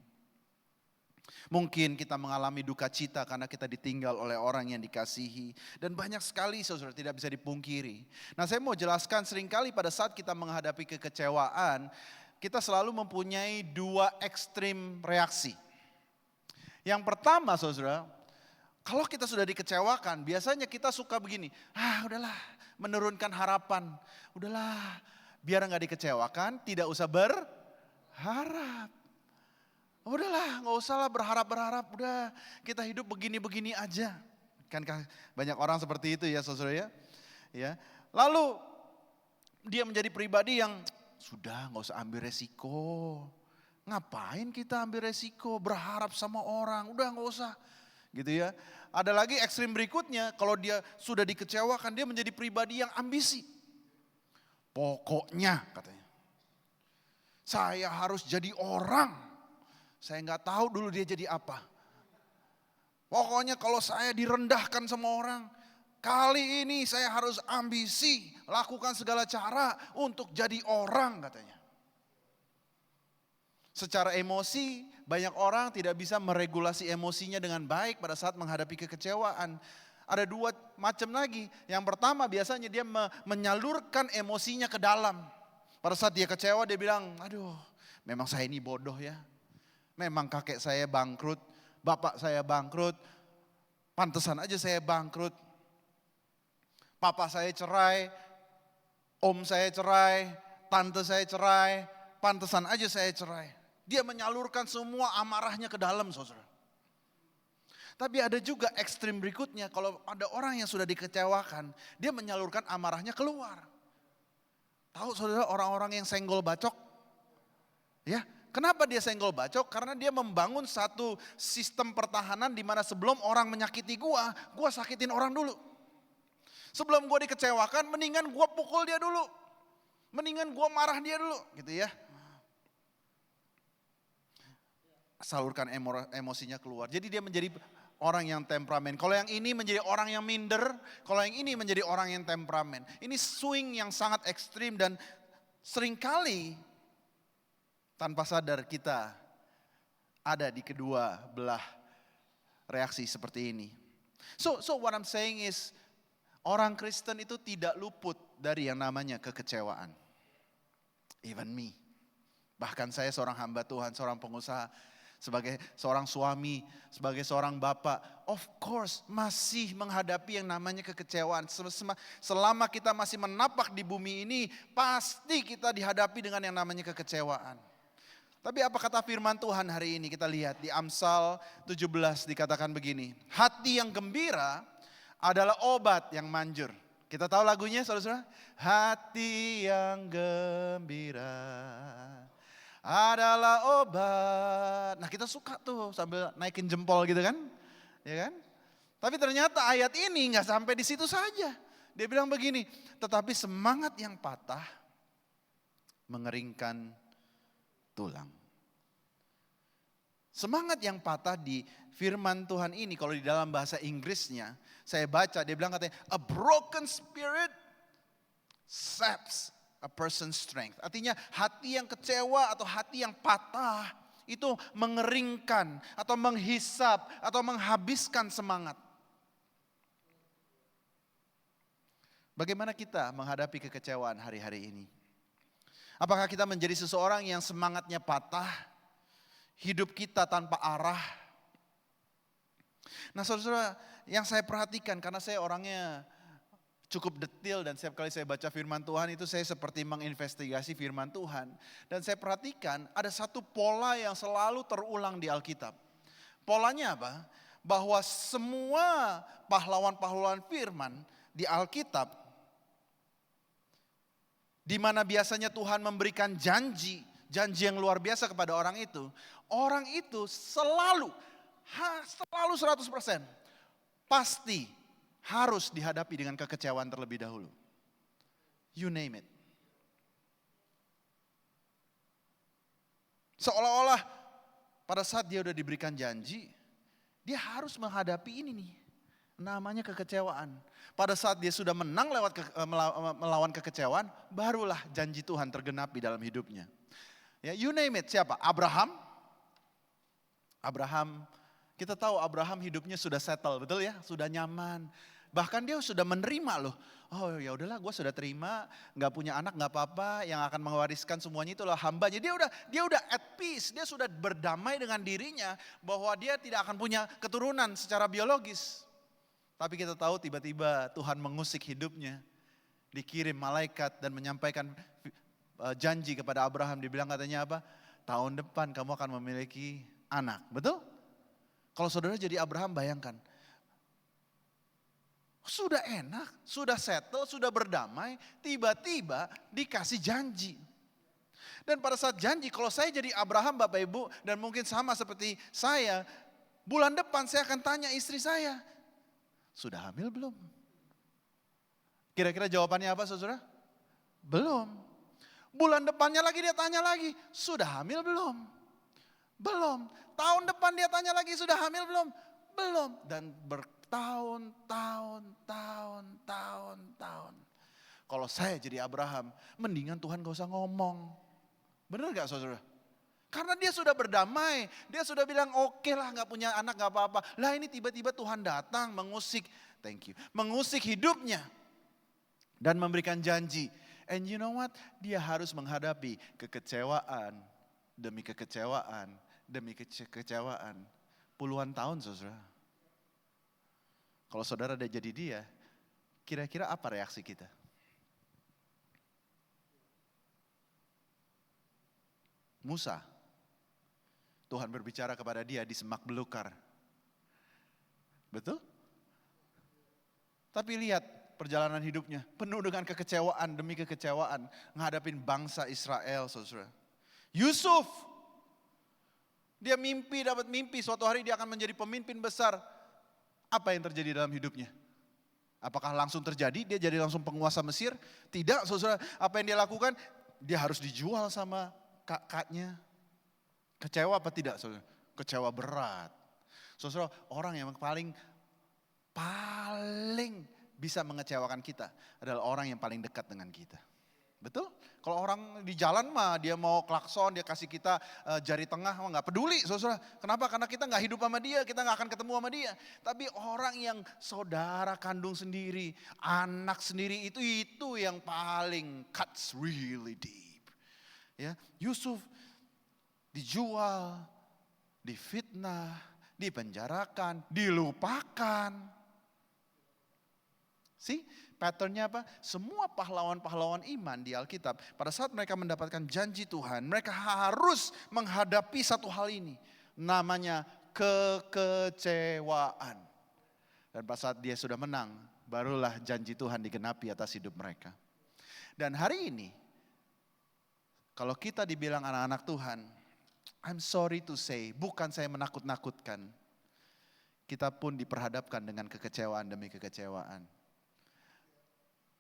Mungkin kita mengalami duka cita karena kita ditinggal oleh orang yang dikasihi. Dan banyak sekali saudara tidak bisa dipungkiri. Nah saya mau jelaskan seringkali pada saat kita menghadapi kekecewaan, kita selalu mempunyai 2 ekstrim reaksi. Yang pertama saudara, kalau kita sudah dikecewakan, biasanya kita suka begini, udahlah menurunkan harapan. Udahlah biar nggak dikecewakan, tidak usah berharap. Udahlah nggak usah lah berharap, udah kita hidup begini-begini aja. Kan banyak orang seperti itu ya saudara ya. Lalu dia menjadi pribadi yang sudah nggak usah ambil resiko. Ngapain kita ambil resiko berharap sama orang, udah nggak usah gitu ya. Ada lagi ekstrim berikutnya, kalau dia sudah dikecewakan dia menjadi pribadi yang ambisi. Pokoknya katanya, saya harus jadi orang. Saya nggak tahu dulu dia jadi apa. Pokoknya kalau saya direndahkan sama orang, kali ini saya harus ambisi, lakukan segala cara untuk jadi orang katanya. Secara emosi, banyak orang tidak bisa meregulasi emosinya dengan baik pada saat menghadapi kekecewaan. Ada 2 macam lagi. Yang pertama biasanya dia menyalurkan emosinya ke dalam. Pada saat dia kecewa dia bilang, aduh memang saya ini bodoh ya. Memang kakek saya bangkrut, bapak saya bangkrut, pantesan aja saya bangkrut. Papa saya cerai, om saya cerai, tante saya cerai, pantesan aja saya cerai. Dia menyalurkan semua amarahnya ke dalam saudara. Tapi ada juga ekstrim berikutnya, kalau ada orang yang sudah dikecewakan, dia menyalurkan amarahnya keluar. Tahu saudara orang-orang yang senggol bacok? Ya. Kenapa dia senggol bacok? Karena dia membangun satu sistem pertahanan di mana sebelum orang menyakiti gua sakitin orang dulu. Sebelum gua dikecewakan, mendingan gua pukul dia dulu. Mendingan gua marah dia dulu, gitu ya. Salurkan emosinya keluar. Jadi dia menjadi orang yang temperamen. Kalau yang ini menjadi orang yang minder, kalau yang ini menjadi orang yang temperamen. Ini swing yang sangat ekstrim dan seringkali tanpa sadar kita ada di kedua belah reaksi seperti ini. So what I'm saying is Orang Kristen itu tidak luput dari yang namanya kekecewaan. Even me. Bahkan saya seorang hamba Tuhan, seorang pengusaha, sebagai seorang suami, sebagai seorang bapak, of course masih menghadapi yang namanya kekecewaan. Selama kita masih menapak di bumi ini, pasti kita dihadapi dengan yang namanya kekecewaan. Tapi apa kata firman Tuhan hari ini? Kita lihat di Amsal 17 dikatakan begini. Hati yang gembira adalah obat yang manjur. Kita tahu lagunya saudara-saudara? Hati yang gembira adalah obat. Nah kita suka tuh sambil naikin jempol gitu kan. Ya kan? Tapi ternyata ayat ini gak sampai di situ saja. Dia bilang begini, tetapi semangat yang patah mengeringkan tulang. Semangat yang patah di firman Tuhan ini, kalau di dalam bahasa Inggrisnya, saya baca dia bilang katanya, a broken spirit saps a person's strength. Artinya hati yang kecewa atau hati yang patah itu mengeringkan atau menghisap atau menghabiskan semangat. Bagaimana kita menghadapi kekecewaan hari-hari ini? Apakah kita menjadi seseorang yang semangatnya patah, hidup kita tanpa arah? Nah saudara-saudara, yang saya perhatikan karena saya orangnya cukup detail dan setiap kali saya baca firman Tuhan itu saya seperti menginvestigasi firman Tuhan. Dan saya perhatikan ada satu pola yang selalu terulang di Alkitab. Polanya apa? Bahwa semua pahlawan-pahlawan firman di Alkitab, di mana biasanya Tuhan memberikan janji yang luar biasa kepada orang itu selalu 100% pasti harus dihadapi dengan kekecewaan terlebih dahulu. You name it. Seolah-olah pada saat dia udah diberikan janji, dia harus menghadapi ini nih, namanya kekecewaan. Pada saat dia sudah menang melawan kekecewaan, barulah janji Tuhan tergenapi dalam hidupnya. Ya, you name it, siapa? Abraham, kita tahu Abraham hidupnya sudah settle, betul ya? Sudah nyaman. Bahkan dia sudah menerima loh. Oh ya udahlah, gue sudah terima, nggak punya anak nggak apa-apa, yang akan mewariskan semuanya itulah hambanya. Dia udah at peace, dia sudah berdamai dengan dirinya bahwa dia tidak akan punya keturunan secara biologis. Tapi kita tahu tiba-tiba Tuhan mengusik hidupnya. Dikirim malaikat dan menyampaikan janji kepada Abraham. Dibilang katanya apa? Tahun depan kamu akan memiliki anak. Betul? Kalau saudara jadi Abraham bayangkan. Sudah enak, sudah settle, sudah berdamai. Tiba-tiba dikasih janji. Dan pada saat janji, kalau saya jadi Abraham Bapak Ibu. Dan mungkin sama seperti saya. Bulan depan saya akan tanya istri saya. Sudah hamil belum? Kira-kira jawabannya apa saudara? Belum. Bulan depannya lagi dia tanya lagi, sudah hamil belum? Belum. Tahun depan dia tanya lagi, sudah hamil belum? Belum. Dan bertahun-tahun. Kalau saya jadi Abraham, mendingan Tuhan gak usah ngomong. Benar gak saudara? Karena dia sudah berdamai, dia sudah bilang oke lah gak punya anak gak apa-apa. Lah ini tiba-tiba Tuhan datang mengusik, mengusik hidupnya. Dan memberikan janji. And you know what? Dia harus menghadapi kekecewaan demi kekecewaan demi kekecewaan. Puluhan tahun saudara. Kalau saudara ada jadi dia, kira-kira apa reaksi kita? Musa. Tuhan berbicara kepada dia di semak belukar. Betul? Tapi lihat perjalanan hidupnya penuh dengan kekecewaan demi kekecewaan. Menghadapin bangsa Israel, saudara. Yusuf, dia dapat mimpi suatu hari dia akan menjadi pemimpin besar. Apa yang terjadi dalam hidupnya? Apakah langsung terjadi? Dia jadi langsung penguasa Mesir? Tidak, saudara. Apa yang dia lakukan? Dia harus dijual sama kakaknya. Kecewa apa tidak, saudara? Kecewa berat. Saudara, orang yang paling bisa mengecewakan kita adalah orang yang paling dekat dengan kita. Betul? Kalau orang di jalan mah dia mau klakson, dia kasih kita jari tengah, mah nggak peduli saudara. Kenapa? Karena kita nggak hidup sama dia, kita nggak akan ketemu sama dia. Tapi orang yang saudara kandung sendiri, anak sendiri itu yang paling cuts really deep. Ya, Yusuf dijual, difitnah, dipenjarakan, dilupakan. See? Patternnya apa? Semua pahlawan-pahlawan iman di Alkitab, pada saat mereka mendapatkan janji Tuhan, mereka harus menghadapi satu hal ini. Namanya kekecewaan. Dan pada saat dia sudah menang, barulah janji Tuhan digenapi atas hidup mereka. Dan hari ini, kalau kita dibilang anak-anak Tuhan, I'm sorry to say, bukan saya menakut-nakutkan. Kita pun diperhadapkan dengan kekecewaan demi kekecewaan.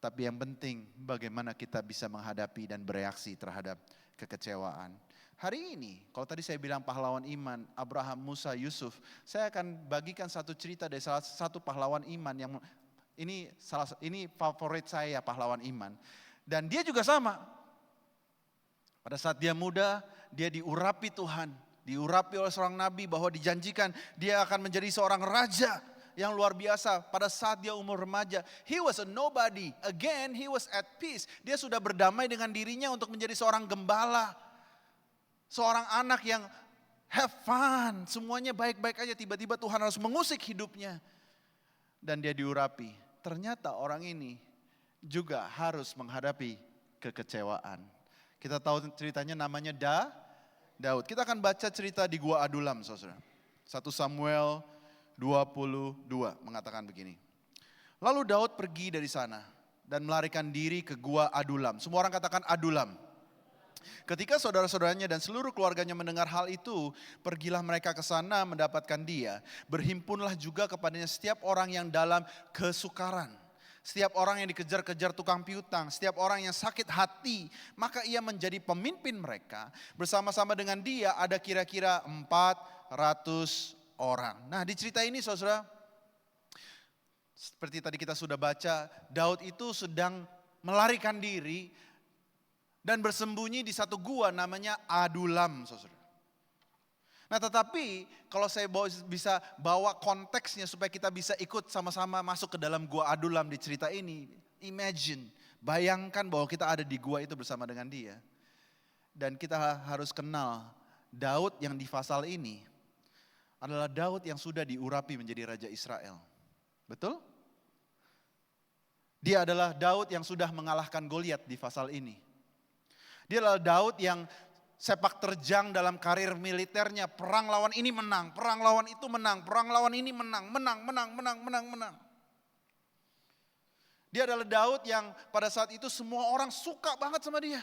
Tapi yang penting bagaimana kita bisa menghadapi dan bereaksi terhadap kekecewaan. Hari ini, kalau tadi saya bilang pahlawan iman, Abraham, Musa, Yusuf, saya akan bagikan satu cerita dari salah satu pahlawan iman yang ini favorit saya, pahlawan iman. Dan dia juga sama. Pada saat dia muda, dia diurapi Tuhan, diurapi oleh seorang nabi bahwa dijanjikan dia akan menjadi seorang raja yang luar biasa. Pada saat dia umur remaja, he was a nobody. Again, he was at peace. Dia sudah berdamai dengan dirinya untuk menjadi seorang gembala. Seorang anak yang have fun. Semuanya baik-baik aja. Tiba-tiba Tuhan harus mengusik hidupnya. Dan dia diurapi. Ternyata orang ini juga harus menghadapi kekecewaan. Kita tahu ceritanya namanya Daud. Kita akan baca cerita di Gua Adulam, saudara. 1 Samuel 22 mengatakan begini. Lalu Daud pergi dari sana dan melarikan diri ke Gua Adulam. Semua orang katakan Adulam. Ketika saudara-saudaranya dan seluruh keluarganya mendengar hal itu, pergilah mereka ke sana mendapatkan dia. Berhimpunlah juga kepadanya setiap orang yang dalam kesukaran. Setiap orang yang dikejar-kejar tukang piutang, setiap orang yang sakit hati, maka ia menjadi pemimpin mereka. Bersama-sama dengan dia ada kira-kira 400 orang. Nah, di cerita ini saudara, seperti tadi kita sudah baca, Daud itu sedang melarikan diri dan bersembunyi di satu gua namanya Adulam, saudara. Nah, tetapi kalau saya bisa bawa konteksnya supaya kita bisa ikut sama-sama masuk ke dalam gua Adulam di cerita ini. Imagine, bayangkan bahwa kita ada di gua itu bersama dengan dia. Dan kita harus kenal Daud yang di pasal ini adalah Daud yang sudah diurapi menjadi Raja Israel. Betul? Dia adalah Daud yang sudah mengalahkan Goliat di pasal ini. Dia adalah Daud yang sepak terjang dalam karir militernya. Perang lawan ini menang, perang lawan itu menang, perang lawan ini menang. Dia adalah Daud yang pada saat itu semua orang suka banget sama dia.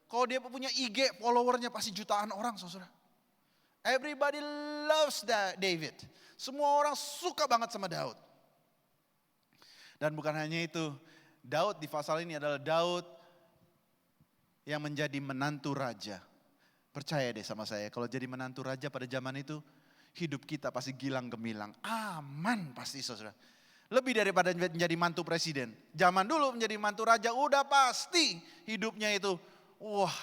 Kalau dia punya IG, followernya pasti jutaan orang, saudara. Everybody loves David. Semua orang suka banget sama Daud. Dan bukan hanya itu, Daud di pasal ini adalah Daud yang menjadi menantu raja. Percaya deh sama saya, kalau jadi menantu raja pada zaman itu, hidup kita pasti gilang gemilang. Aman pasti, saudara. Lebih daripada menjadi mantu presiden. Zaman dulu menjadi mantu raja udah pasti hidupnya itu, wah,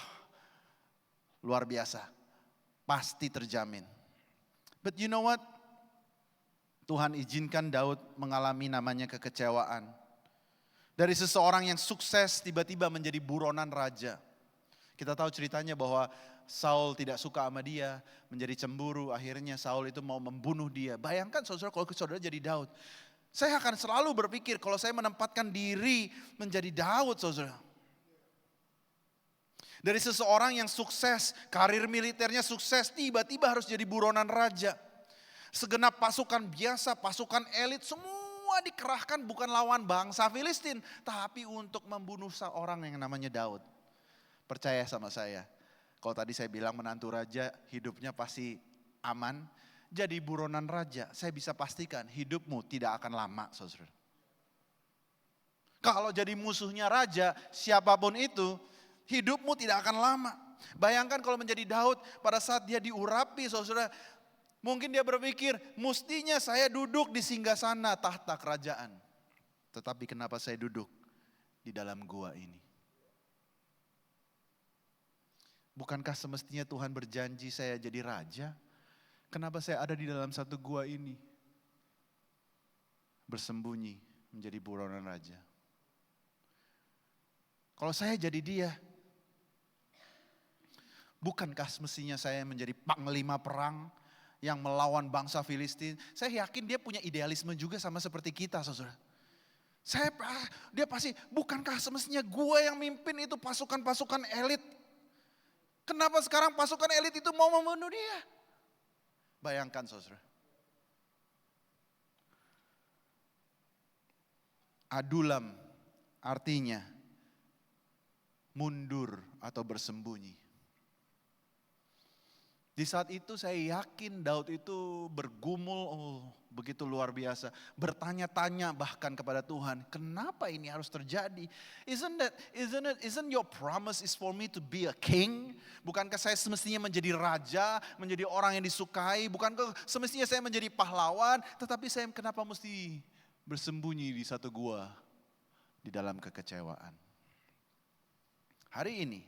luar biasa. Pasti terjamin. But you know what? Tuhan izinkan Daud mengalami namanya kekecewaan. Dari seseorang yang sukses tiba-tiba menjadi buronan raja. Kita tahu ceritanya bahwa Saul tidak suka sama dia, menjadi cemburu, akhirnya Saul itu mau membunuh dia. Bayangkan saudara kalau saudara jadi Daud. Saya akan selalu berpikir kalau saya menempatkan diri menjadi Daud, saudara. Dari seseorang yang sukses, karir militernya sukses, tiba-tiba harus jadi buronan raja. Segenap pasukan biasa, pasukan elit, semua dikerahkan bukan lawan bangsa Filistin, tapi untuk membunuh seorang yang namanya Daud. Percaya sama saya, kalau tadi saya bilang menantu raja hidupnya pasti aman, jadi buronan raja, saya bisa pastikan hidupmu tidak akan lama, saudara. Kalau jadi musuhnya raja, siapapun itu, hidupmu tidak akan lama. Bayangkan kalau menjadi Daud pada saat dia diurapi, saudara. Mungkin dia berpikir, mestinya saya duduk di singgasana tahta kerajaan. Tetapi kenapa saya duduk di dalam gua ini? Bukankah semestinya Tuhan berjanji saya jadi raja? Kenapa saya ada di dalam satu gua ini? Bersembunyi menjadi buronan raja. Kalau saya jadi dia, bukankah semestinya saya menjadi panglima perang yang melawan bangsa Filistin? Saya yakin dia punya idealisme juga sama seperti kita, saudara. Dia pasti, bukankah semestinya gue yang mimpin itu pasukan-pasukan elit? Kenapa sekarang pasukan elit itu mau membunuh dia? Bayangkan, saudara. Adulam artinya mundur atau bersembunyi. Di saat itu saya yakin Daud itu bergumul, begitu luar biasa. Bertanya-tanya bahkan kepada Tuhan, kenapa ini harus terjadi? Isn't your promise is for me to be a king? Bukankah saya semestinya menjadi raja, menjadi orang yang disukai? Bukankah semestinya saya menjadi pahlawan? Tetapi saya kenapa mesti bersembunyi di satu gua di dalam kekecewaan? Hari ini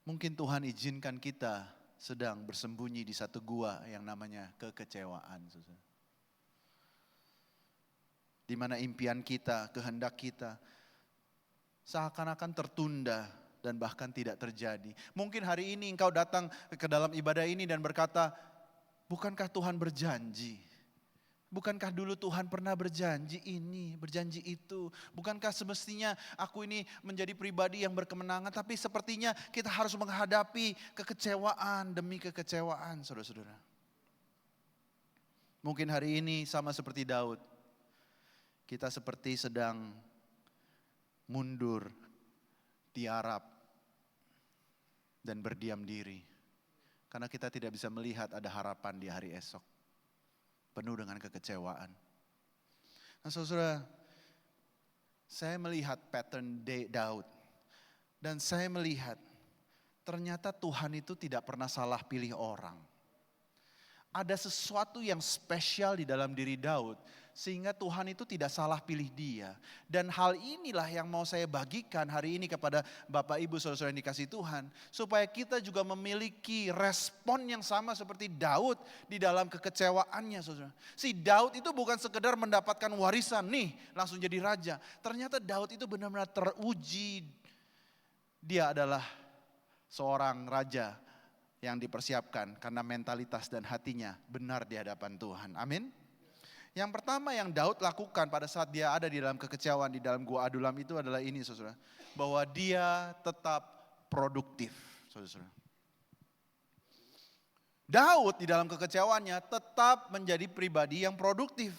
mungkin Tuhan izinkan kita sedang bersembunyi di satu gua yang namanya kekecewaan. Di mana impian kita, kehendak kita seakan-akan tertunda dan bahkan tidak terjadi. Mungkin hari ini engkau datang ke dalam ibadah ini dan berkata, bukankah Tuhan berjanji? Bukankah dulu Tuhan pernah berjanji ini, berjanji itu? Bukankah semestinya aku ini menjadi pribadi yang berkemenangan? Tapi sepertinya kita harus menghadapi kekecewaan demi kekecewaan, saudara-saudara. Mungkin hari ini sama seperti Daud. Kita seperti sedang mundur, tiarap, dan berdiam diri. Karena kita tidak bisa melihat ada harapan di hari esok. Penuh dengan kekecewaan. Nah saudara, saya melihat pattern Daud. Dan saya melihat ternyata Tuhan itu tidak pernah salah pilih orang. Ada sesuatu yang spesial di dalam diri Daud. Sehingga Tuhan itu tidak salah pilih dia. Dan hal inilah yang mau saya bagikan hari ini kepada Bapak Ibu saudara-saudara yang dikasihi Tuhan. Supaya kita juga memiliki respon yang sama seperti Daud di dalam kekecewaannya, saudara. Si Daud itu bukan sekedar mendapatkan warisan, nih langsung jadi raja. Ternyata Daud itu benar-benar teruji. Dia adalah seorang raja yang dipersiapkan karena mentalitas dan hatinya benar di hadapan Tuhan. Amin. Yang pertama yang Daud lakukan pada saat dia ada di dalam kekecewaan di dalam gua Adulam itu adalah ini, saudara. Bahwa dia tetap produktif, saudara. Daud di dalam kekecewaannya tetap menjadi pribadi yang produktif.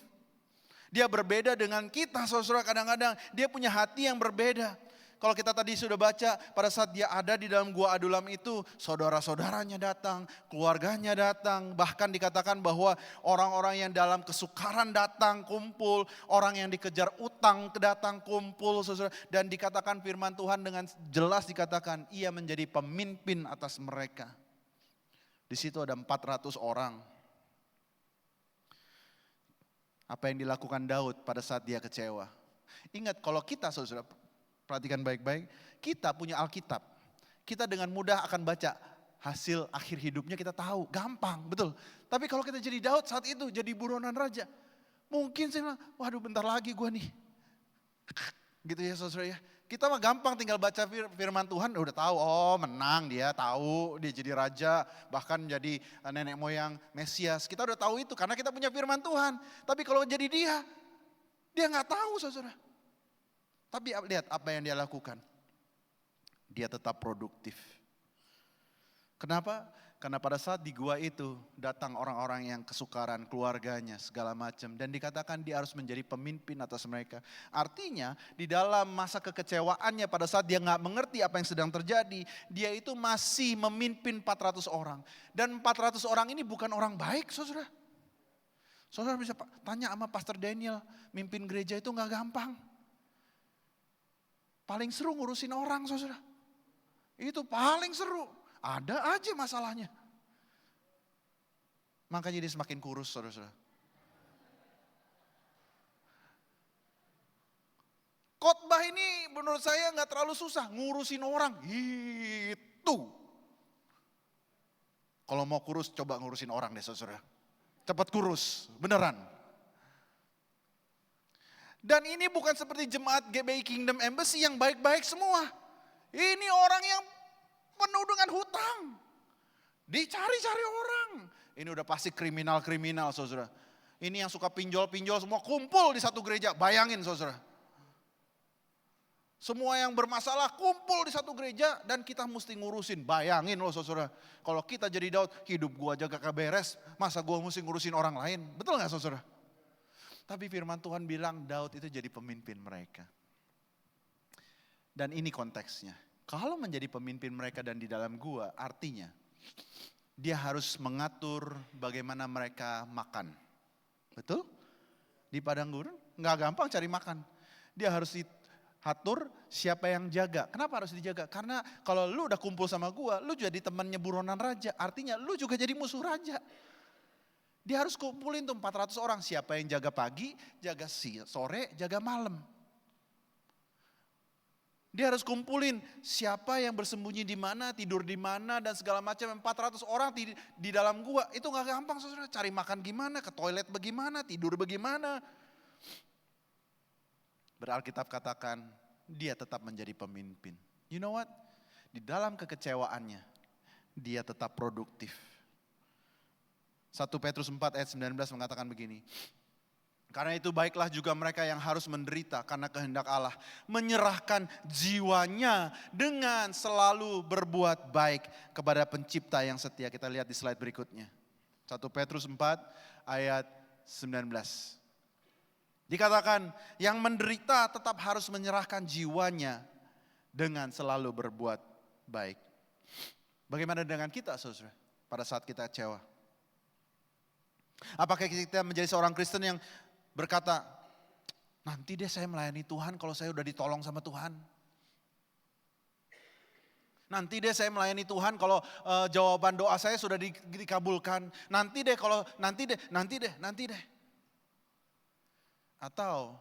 Dia berbeda dengan kita, saudara. Kadang-kadang dia punya hati yang berbeda. Kalau kita tadi sudah baca, pada saat dia ada di dalam gua Adulam itu, saudara-saudaranya datang, keluarganya datang. Bahkan dikatakan bahwa orang-orang yang dalam kesukaran datang, kumpul. Orang yang dikejar utang datang, kumpul. Saudara. Dan dikatakan firman Tuhan dengan jelas dikatakan, ia menjadi pemimpin atas mereka. Di situ ada 400 orang. Apa yang dilakukan Daud pada saat dia kecewa? Ingat kalau kita, saudara, perhatikan baik-baik, kita punya Alkitab. Kita dengan mudah akan baca hasil akhir hidupnya, kita tahu, gampang, betul. Tapi kalau kita jadi Daud saat itu, jadi buronan raja. Mungkin saya bilang, waduh bentar lagi gue nih. Gitu ya saudara ya. Kita mah gampang tinggal baca firman Tuhan, udah tahu, oh menang dia, tahu dia jadi raja, bahkan jadi nenek moyang Mesias. Kita udah tahu itu karena kita punya firman Tuhan. Tapi kalau jadi dia nggak tahu saudara. Tapi lihat apa yang dia lakukan. Dia tetap produktif. Kenapa? Karena pada saat di gua itu datang orang-orang yang kesukaran, keluarganya, segala macam. Dan dikatakan dia harus menjadi pemimpin atas mereka. Artinya di dalam masa kekecewaannya pada saat dia gak mengerti apa yang sedang terjadi. Dia itu masih memimpin 400 orang. Dan 400 orang ini bukan orang baik saudara. Saudara bisa tanya sama Pastor Daniel, mimpin gereja itu gak gampang. Paling seru ngurusin orang saudara. Itu paling seru. Ada aja masalahnya. Makanya dia semakin kurus saudara-saudara. Khotbah ini menurut saya nggak terlalu susah, ngurusin orang. Itu. Kalau mau kurus coba ngurusin orang deh saudara. Cepat kurus, beneran. Dan ini bukan seperti jemaat GBI Kingdom Embassy yang baik-baik semua. Ini orang yang penuh dengan hutang. Dicari-cari orang. Ini udah pasti kriminal-kriminal saudara. Ini yang suka pinjol-pinjol semua kumpul di satu gereja. Bayangin saudara. Semua yang bermasalah kumpul di satu gereja dan kita mesti ngurusin. Bayangin loh saudara. Kalau kita jadi Daud, hidup gua aja gak beres. Masa gua mesti ngurusin orang lain. Betul gak saudara? Tapi firman Tuhan bilang Daud itu jadi pemimpin mereka. Dan ini konteksnya. Kalau menjadi pemimpin mereka dan di dalam gua, artinya dia harus mengatur bagaimana mereka makan. Betul? Di padang gurun gak gampang cari makan. Dia harus atur siapa yang jaga. Kenapa harus dijaga? Karena kalau lu udah kumpul sama gua, lu jadi temannya buronan raja. Artinya lu juga jadi musuh raja. Dia harus kumpulin tuh 400 orang. Siapa yang jaga pagi, jaga sore, jaga malam. Dia harus kumpulin siapa yang bersembunyi di mana, tidur di mana dan segala macam. 400 orang di dalam gua. Itu gak gampang saudara. Cari makan gimana, ke toilet bagaimana, tidur bagaimana. Beralkitab katakan dia tetap menjadi pemimpin. You know what? Di dalam kekecewaannya dia tetap produktif. 1 Petrus 4 ayat 19 mengatakan begini. Karena itu baiklah juga mereka yang harus menderita karena kehendak Allah. Menyerahkan jiwanya dengan selalu berbuat baik kepada pencipta yang setia. Kita lihat di slide berikutnya. 1 Petrus 4 ayat 19. Dikatakan yang menderita tetap harus menyerahkan jiwanya dengan selalu berbuat baik. Bagaimana dengan kita saudara pada saat kita kecewa? Apakah kita menjadi seorang Kristen yang berkata, nanti deh saya melayani Tuhan kalau saya udah ditolong sama Tuhan. Nanti deh saya melayani Tuhan kalau jawaban doa saya sudah dikabulkan. Nanti deh. Atau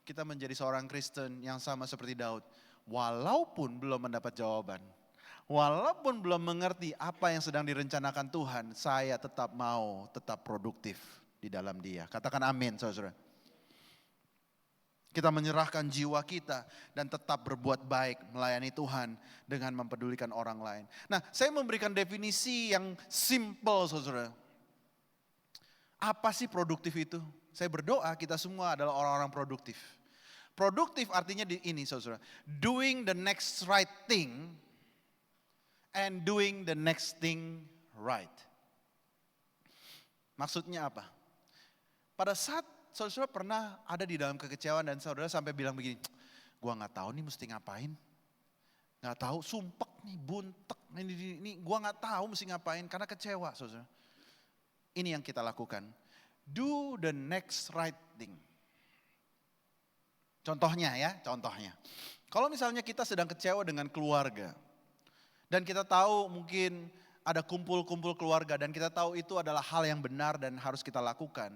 kita menjadi seorang Kristen yang sama seperti Daud. Walaupun belum mendapat jawaban. Walaupun belum mengerti apa yang sedang direncanakan Tuhan. Saya tetap produktif di dalam dia. Katakan amin saudara. Kita menyerahkan jiwa kita dan tetap berbuat baik melayani Tuhan dengan mempedulikan orang lain. Nah saya memberikan definisi yang simple saudara. Apa sih produktif itu? Saya berdoa kita semua adalah orang-orang produktif. Produktif artinya ini saudara. Doing the next right thing and doing the next thing right. Maksudnya apa? Pada saat saudara pernah ada di dalam kekecewaan dan saudara sampai bilang begini, gua gak tahu nih mesti ngapain. Gak tahu, sumpek nih, buntek. Ini gua gak tahu mesti ngapain karena kecewa saudara. Ini yang kita lakukan. Do the next right thing. Contohnya. Kalau misalnya kita sedang kecewa dengan keluarga. Dan kita tahu mungkin ada kumpul-kumpul keluarga. Dan kita tahu itu adalah hal yang benar dan harus kita lakukan.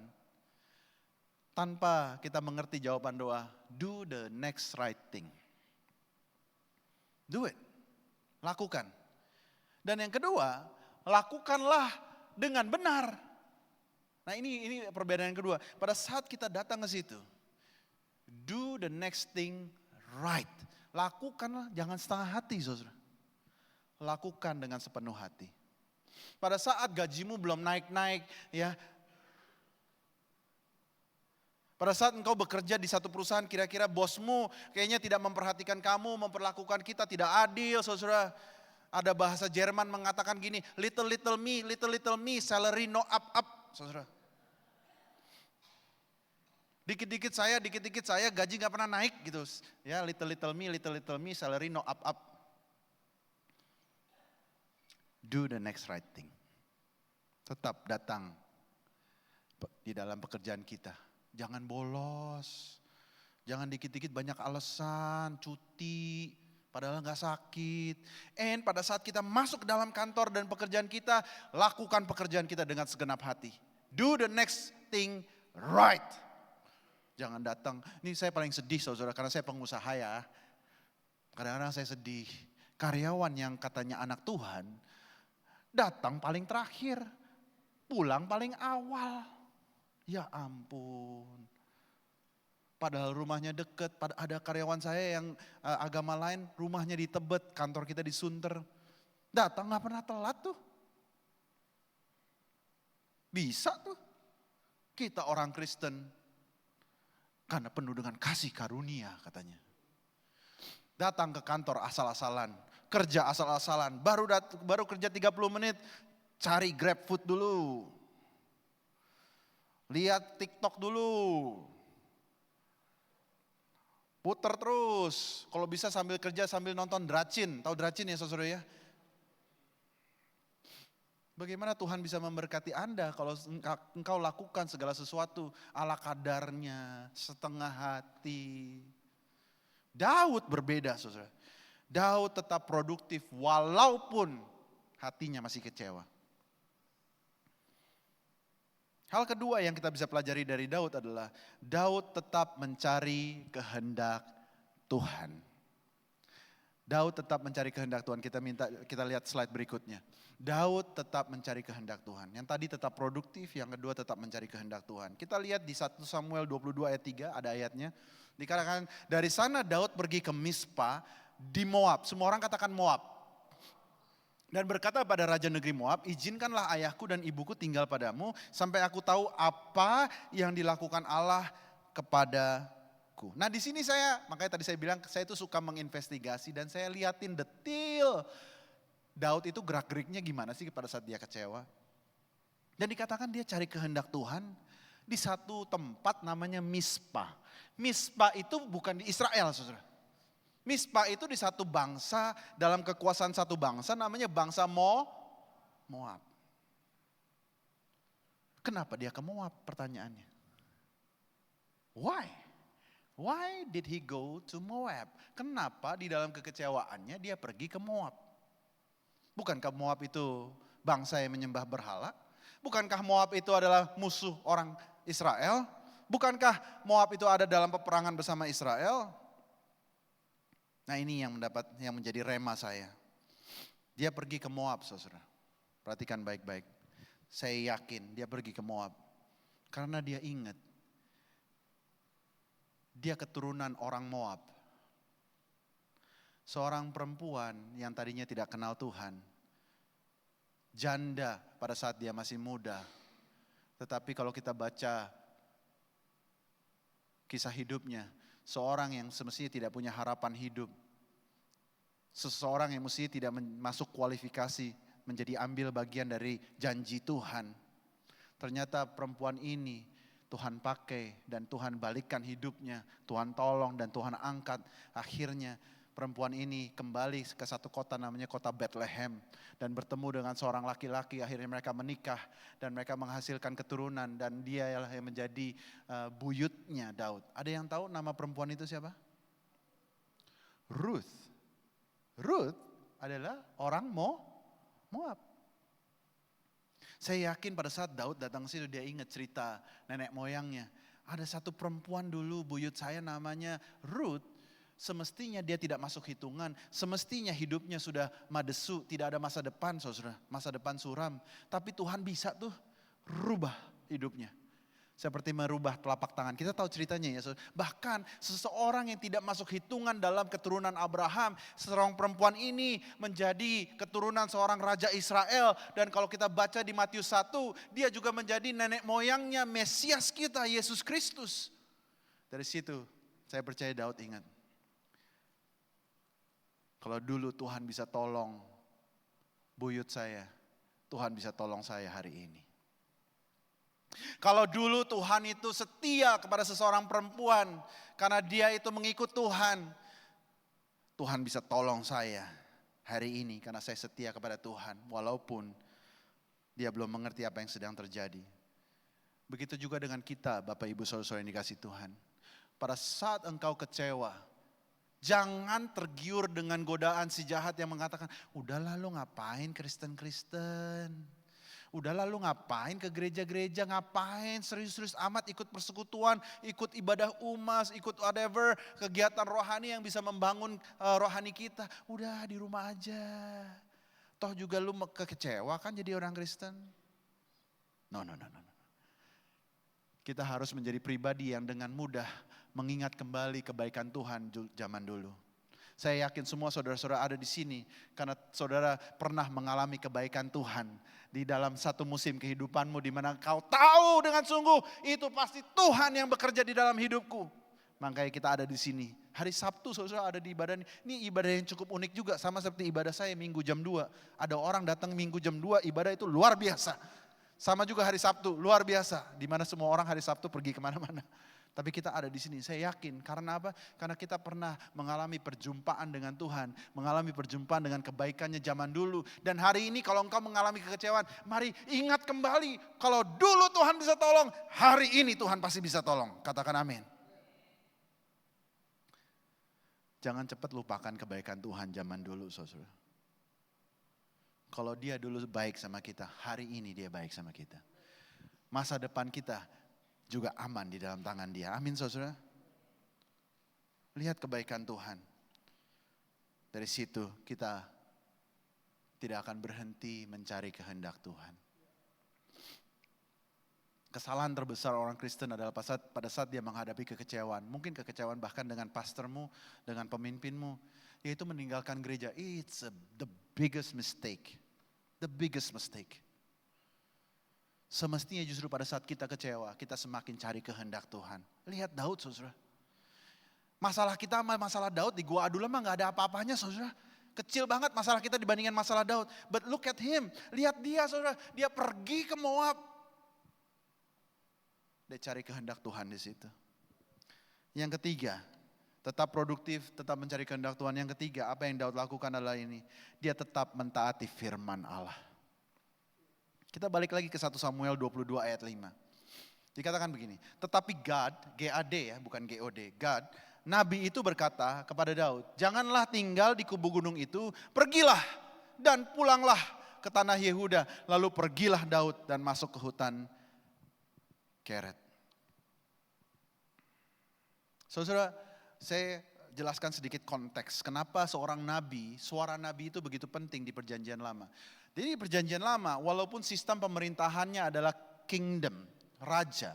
Tanpa kita mengerti jawaban doa. Do the next right thing. Do it. Lakukan. Dan yang kedua, lakukanlah dengan benar. Nah ini perbedaan yang kedua. Pada saat kita datang ke situ, do the next thing right. Lakukanlah, jangan setengah hati saudara. Lakukan dengan sepenuh hati. Pada saat gajimu belum naik-naik ya. Pada saat engkau bekerja di satu perusahaan kira-kira bosmu kayaknya tidak memperhatikan kamu, memperlakukan kita tidak adil saudara. Ada bahasa Jerman mengatakan gini, little me, salary no up. Saudara. Dikit-dikit saya gaji gak pernah naik gitu. Ya little me, salary no up. Do the next right thing. Tetap datang di dalam pekerjaan kita. Jangan bolos. Jangan dikit-dikit banyak alasan, cuti. Padahal gak sakit. And pada saat kita masuk ke dalam kantor dan pekerjaan kita, lakukan pekerjaan kita dengan segenap hati. Do the next thing right. Jangan datang, ini saya paling sedih saudara karena saya pengusaha ya. Kadang-kadang saya sedih, karyawan yang katanya anak Tuhan, datang paling terakhir, pulang paling awal. Ya ampun. Padahal rumahnya deket, ada karyawan saya yang agama lain, rumahnya di Tebet, kantor kita di Sunter. Datang gak pernah telat tuh. Bisa tuh. Kita orang Kristen. Karena penuh dengan kasih karunia katanya. Datang ke kantor asal-asalan, kerja asal-asalan, baru kerja 30 menit, cari Grab Food dulu. Lihat TikTok dulu. Puter terus, kalau bisa sambil kerja sambil nonton Dracin, tahu Dracin ya saudara ya? Bagaimana Tuhan bisa memberkati Anda kalau engkau lakukan segala sesuatu ala kadarnya, setengah hati. Daud berbeda saudara. Daud tetap produktif walaupun hatinya masih kecewa. Hal kedua yang kita bisa pelajari dari Daud adalah Daud tetap mencari kehendak Tuhan. Daud tetap mencari kehendak Tuhan. Kita lihat slide berikutnya. Daud tetap mencari kehendak Tuhan. Yang tadi tetap produktif, yang kedua tetap mencari kehendak Tuhan. Kita lihat di 1 Samuel 22 ayat 3 ada ayatnya. Dikatakan dari sana Daud pergi ke Mispa di Moab. Semua orang katakan Moab. Dan berkata pada raja negeri Moab, izinkanlah ayahku dan ibuku tinggal padamu sampai aku tahu apa yang dilakukan Allah kepadaku. Nah di sini makanya tadi saya bilang saya itu suka menginvestigasi dan saya liatin detail. Daud itu gerak-geriknya gimana sih pada saat dia kecewa. Dan dikatakan dia cari kehendak Tuhan di satu tempat namanya Mispa. Mispa itu bukan di Israel saudara. Mispa itu di satu bangsa, dalam kekuasaan satu bangsa namanya bangsa Moab. Kenapa dia ke Moab pertanyaannya? Why? Why did he go to Moab? Kenapa di dalam kekecewaannya dia pergi ke Moab? Bukankah Moab itu bangsa yang menyembah berhala? Bukankah Moab itu adalah musuh orang Israel? Bukankah Moab itu ada dalam peperangan bersama Israel? Nah ini yang menjadi rema saya. Dia pergi ke Moab saudara. Perhatikan baik-baik. Saya yakin dia pergi ke Moab. Karena dia ingat. Dia keturunan orang Moab. Seorang perempuan yang tadinya tidak kenal Tuhan. Janda pada saat dia masih muda. Tetapi kalau kita baca kisah hidupnya. Seorang yang semestinya tidak punya harapan hidup. Seseorang yang mestinya tidak masuk kualifikasi menjadi ambil bagian dari janji Tuhan. Ternyata perempuan ini Tuhan pakai dan Tuhan balikkan hidupnya. Tuhan tolong dan Tuhan angkat. Akhirnya perempuan ini kembali ke satu kota namanya kota Bethlehem. Dan bertemu dengan seorang laki-laki, akhirnya mereka menikah. Dan mereka menghasilkan keturunan dan dia yang menjadi buyutnya Daud. Ada yang tahu nama perempuan itu siapa? Ruth. Ruth adalah orang Moab. Saya yakin pada saat Daud datang situ dia ingat cerita nenek moyangnya. Ada satu perempuan dulu buyut saya namanya Ruth. Semestinya dia tidak masuk hitungan, semestinya hidupnya sudah madesu, tidak ada masa depan saudara, masa depan suram. Tapi Tuhan bisa tuh rubah hidupnya. Seperti merubah telapak tangan, kita tahu ceritanya ya saudara. Bahkan seseorang yang tidak masuk hitungan dalam keturunan Abraham, seorang perempuan ini menjadi keturunan seorang raja Israel. Dan kalau kita baca di Matius 1, dia juga menjadi nenek moyangnya Mesias kita, Yesus Kristus. Dari situ saya percaya Daud ingat. Kalau dulu Tuhan bisa tolong buyut saya, Tuhan bisa tolong saya hari ini. Kalau dulu Tuhan itu setia kepada seseorang perempuan, karena dia itu mengikut Tuhan, Tuhan bisa tolong saya hari ini karena saya setia kepada Tuhan. Walaupun dia belum mengerti apa yang sedang terjadi. Begitu juga dengan kita Bapak Ibu Saudara-saudara yang dikasih Tuhan. Pada saat engkau kecewa, jangan tergiur dengan godaan si jahat yang mengatakan, udahlah lu ngapain Kristen-Kristen. Udah lalu ngapain ke gereja-gereja, ngapain serius-serius amat ikut persekutuan, ikut ibadah umas, ikut whatever, kegiatan rohani yang bisa membangun rohani kita. Udah di rumah aja. Toh juga lu kekecewa kan jadi orang Kristen. No. Kita harus menjadi pribadi yang dengan mudah mengingat kembali kebaikan Tuhan zaman dulu. Saya yakin semua saudara-saudara ada di sini karena saudara pernah mengalami kebaikan Tuhan di dalam satu musim kehidupanmu di mana kau tahu dengan sungguh itu pasti Tuhan yang bekerja di dalam hidupku. Makanya kita ada di sini. Hari Sabtu saudara ada di ibadah ini. Ini ibadah yang cukup unik juga sama seperti ibadah saya Minggu jam 2. Ada orang datang Minggu jam 2 ibadah itu luar biasa. Sama juga hari Sabtu luar biasa. Di mana semua orang hari Sabtu pergi kemana-mana. Tapi kita ada di sini, saya yakin. Karena apa? Karena kita pernah mengalami perjumpaan dengan Tuhan. Mengalami perjumpaan dengan kebaikannya zaman dulu. Dan hari ini kalau engkau mengalami kekecewaan, mari ingat kembali. Kalau dulu Tuhan bisa tolong, hari ini Tuhan pasti bisa tolong. Katakan amin. Jangan cepat lupakan kebaikan Tuhan zaman dulu, saudara. Kalau dia dulu baik sama kita, hari ini dia baik sama kita. Masa depan kita juga aman di dalam tangan dia. Amin saudara. Lihat kebaikan Tuhan. Dari situ kita tidak akan berhenti mencari kehendak Tuhan. Kesalahan terbesar orang Kristen adalah pada saat dia menghadapi kekecewaan. Mungkin kekecewaan bahkan dengan pastormu, dengan pemimpinmu. Yaitu meninggalkan gereja. It's the biggest mistake. The biggest mistake. Semestinya justru pada saat kita kecewa, kita semakin cari kehendak Tuhan. Lihat Daud saudara. Masalah kita sama masalah Daud di Gua Adulam mah gak ada apa-apanya saudara. Kecil banget masalah kita dibandingkan masalah Daud. But look at him, lihat dia saudara. Dia pergi ke Moab. Dia cari kehendak Tuhan di situ. Yang ketiga, tetap produktif, tetap mencari kehendak Tuhan. Yang ketiga, apa yang Daud lakukan adalah ini. Dia tetap mentaati firman Allah. Kita balik lagi ke 1 Samuel 22 ayat 5. Dikatakan begini, tetapi God, G-A-D ya, bukan G-O-D, God, Nabi itu berkata kepada Daud, janganlah tinggal di kubu gunung itu, pergilah dan pulanglah ke tanah Yehuda. Lalu pergilah Daud dan masuk ke hutan Keret. Saudara, saya jelaskan sedikit konteks. Kenapa seorang nabi, suara nabi itu begitu penting di perjanjian lama. Jadi di perjanjian lama, walaupun sistem pemerintahannya adalah kingdom, raja.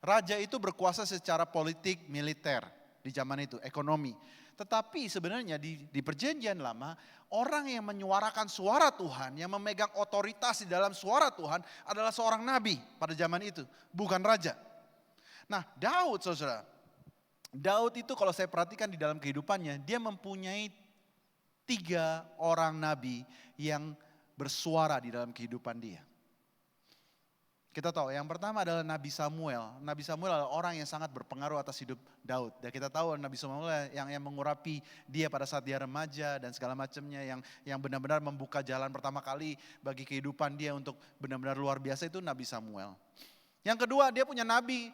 Raja itu berkuasa secara politik, militer di zaman itu, ekonomi. Tetapi sebenarnya di perjanjian lama, orang yang menyuarakan suara Tuhan, yang memegang otoritas di dalam suara Tuhan adalah seorang nabi pada zaman itu, bukan raja. Nah Daud saudara, Daud itu kalau saya perhatikan di dalam kehidupannya, dia mempunyai 3 orang nabi yang bersuara di dalam kehidupan dia. Kita tahu yang pertama adalah Nabi Samuel. Nabi Samuel adalah orang yang sangat berpengaruh atas hidup Daud. Dan kita tahu Nabi Samuel yang mengurapi dia pada saat dia remaja dan segala macamnya. Yang benar-benar membuka jalan pertama kali bagi kehidupan dia untuk benar-benar luar biasa itu Nabi Samuel. Yang kedua dia punya nabi.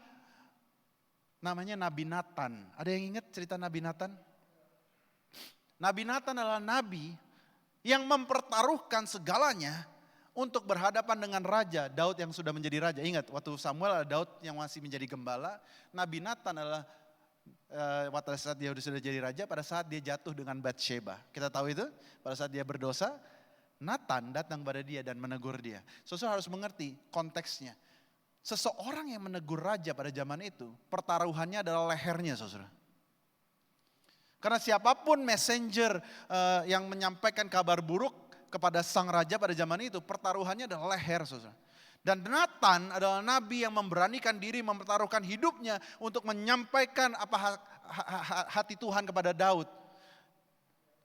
Namanya Nabi Nathan. Ada yang ingat cerita Nabi Nathan? Nabi Nathan adalah nabi yang mempertaruhkan segalanya untuk berhadapan dengan raja Daud yang sudah menjadi raja. Ingat waktu Samuel ada Daud yang masih menjadi gembala. Nabi Nathan adalah pada saat dia sudah jadi raja, pada saat dia jatuh dengan Batsheba. Kita tahu itu, pada saat dia berdosa, Nathan datang pada dia dan menegur dia. Saudara harus mengerti konteksnya. Seseorang yang menegur raja pada zaman itu, pertaruhannya adalah lehernya saudara. Karena siapapun messenger yang menyampaikan kabar buruk kepada sang raja pada zaman itu, pertaruhannya adalah leher saudara. Dan Nathan adalah nabi yang memberanikan diri mempertaruhkan hidupnya untuk menyampaikan apa hati Tuhan kepada Daud.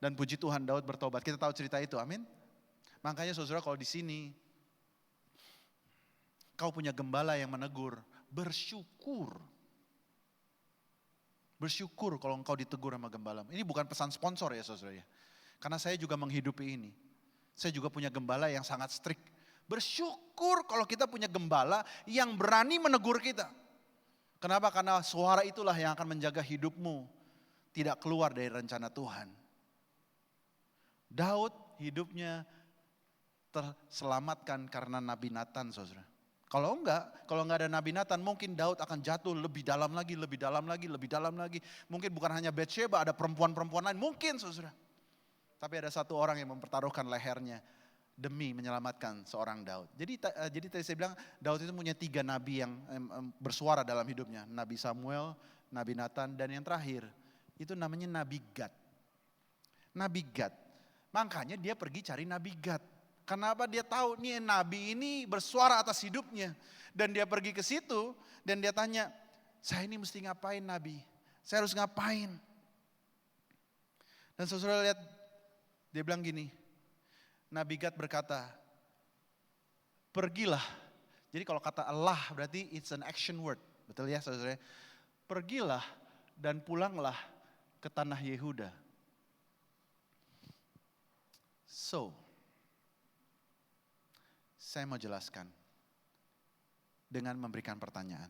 Dan puji Tuhan Daud bertobat. Kita tahu cerita itu, amin. Makanya saudara kalau di sini kau punya gembala yang menegur, bersyukur. Bersyukur kalau engkau ditegur sama gembala. Ini bukan pesan sponsor ya saudara ya. Karena saya juga menghidupi ini. Saya juga punya gembala yang sangat strict. Bersyukur kalau kita punya gembala yang berani menegur kita. Kenapa? Karena suara itulah yang akan menjaga hidupmu tidak keluar dari rencana Tuhan. Daud hidupnya terselamatkan karena Nabi Nathan, saudara. Kalau enggak ada Nabi Nathan, mungkin Daud akan jatuh lebih dalam lagi, lebih dalam lagi, lebih dalam lagi. Mungkin bukan hanya Bathsheba, ada perempuan-perempuan lain, mungkin saudara. Tapi ada satu orang yang mempertaruhkan lehernya demi menyelamatkan seorang Daud. Jadi tadi saya bilang Daud itu punya 3 nabi yang bersuara dalam hidupnya. Nabi Samuel, Nabi Nathan, dan yang terakhir itu namanya Nabi Gad. Nabi Gad. Makanya dia pergi cari Nabi Gad. Kenapa? Dia tahu nih nabi ini bersuara atas hidupnya. Dan dia pergi ke situ dan dia tanya, saya ini mesti ngapain nabi? Saya harus ngapain? Dan saudara lihat, dia bilang gini, Nabi Gad berkata, pergilah. Jadi kalau kata Allah berarti it's an action word. Betul ya saudara? Pergilah dan pulanglah ke tanah Yehuda. So, saya mau jelaskan dengan memberikan pertanyaan.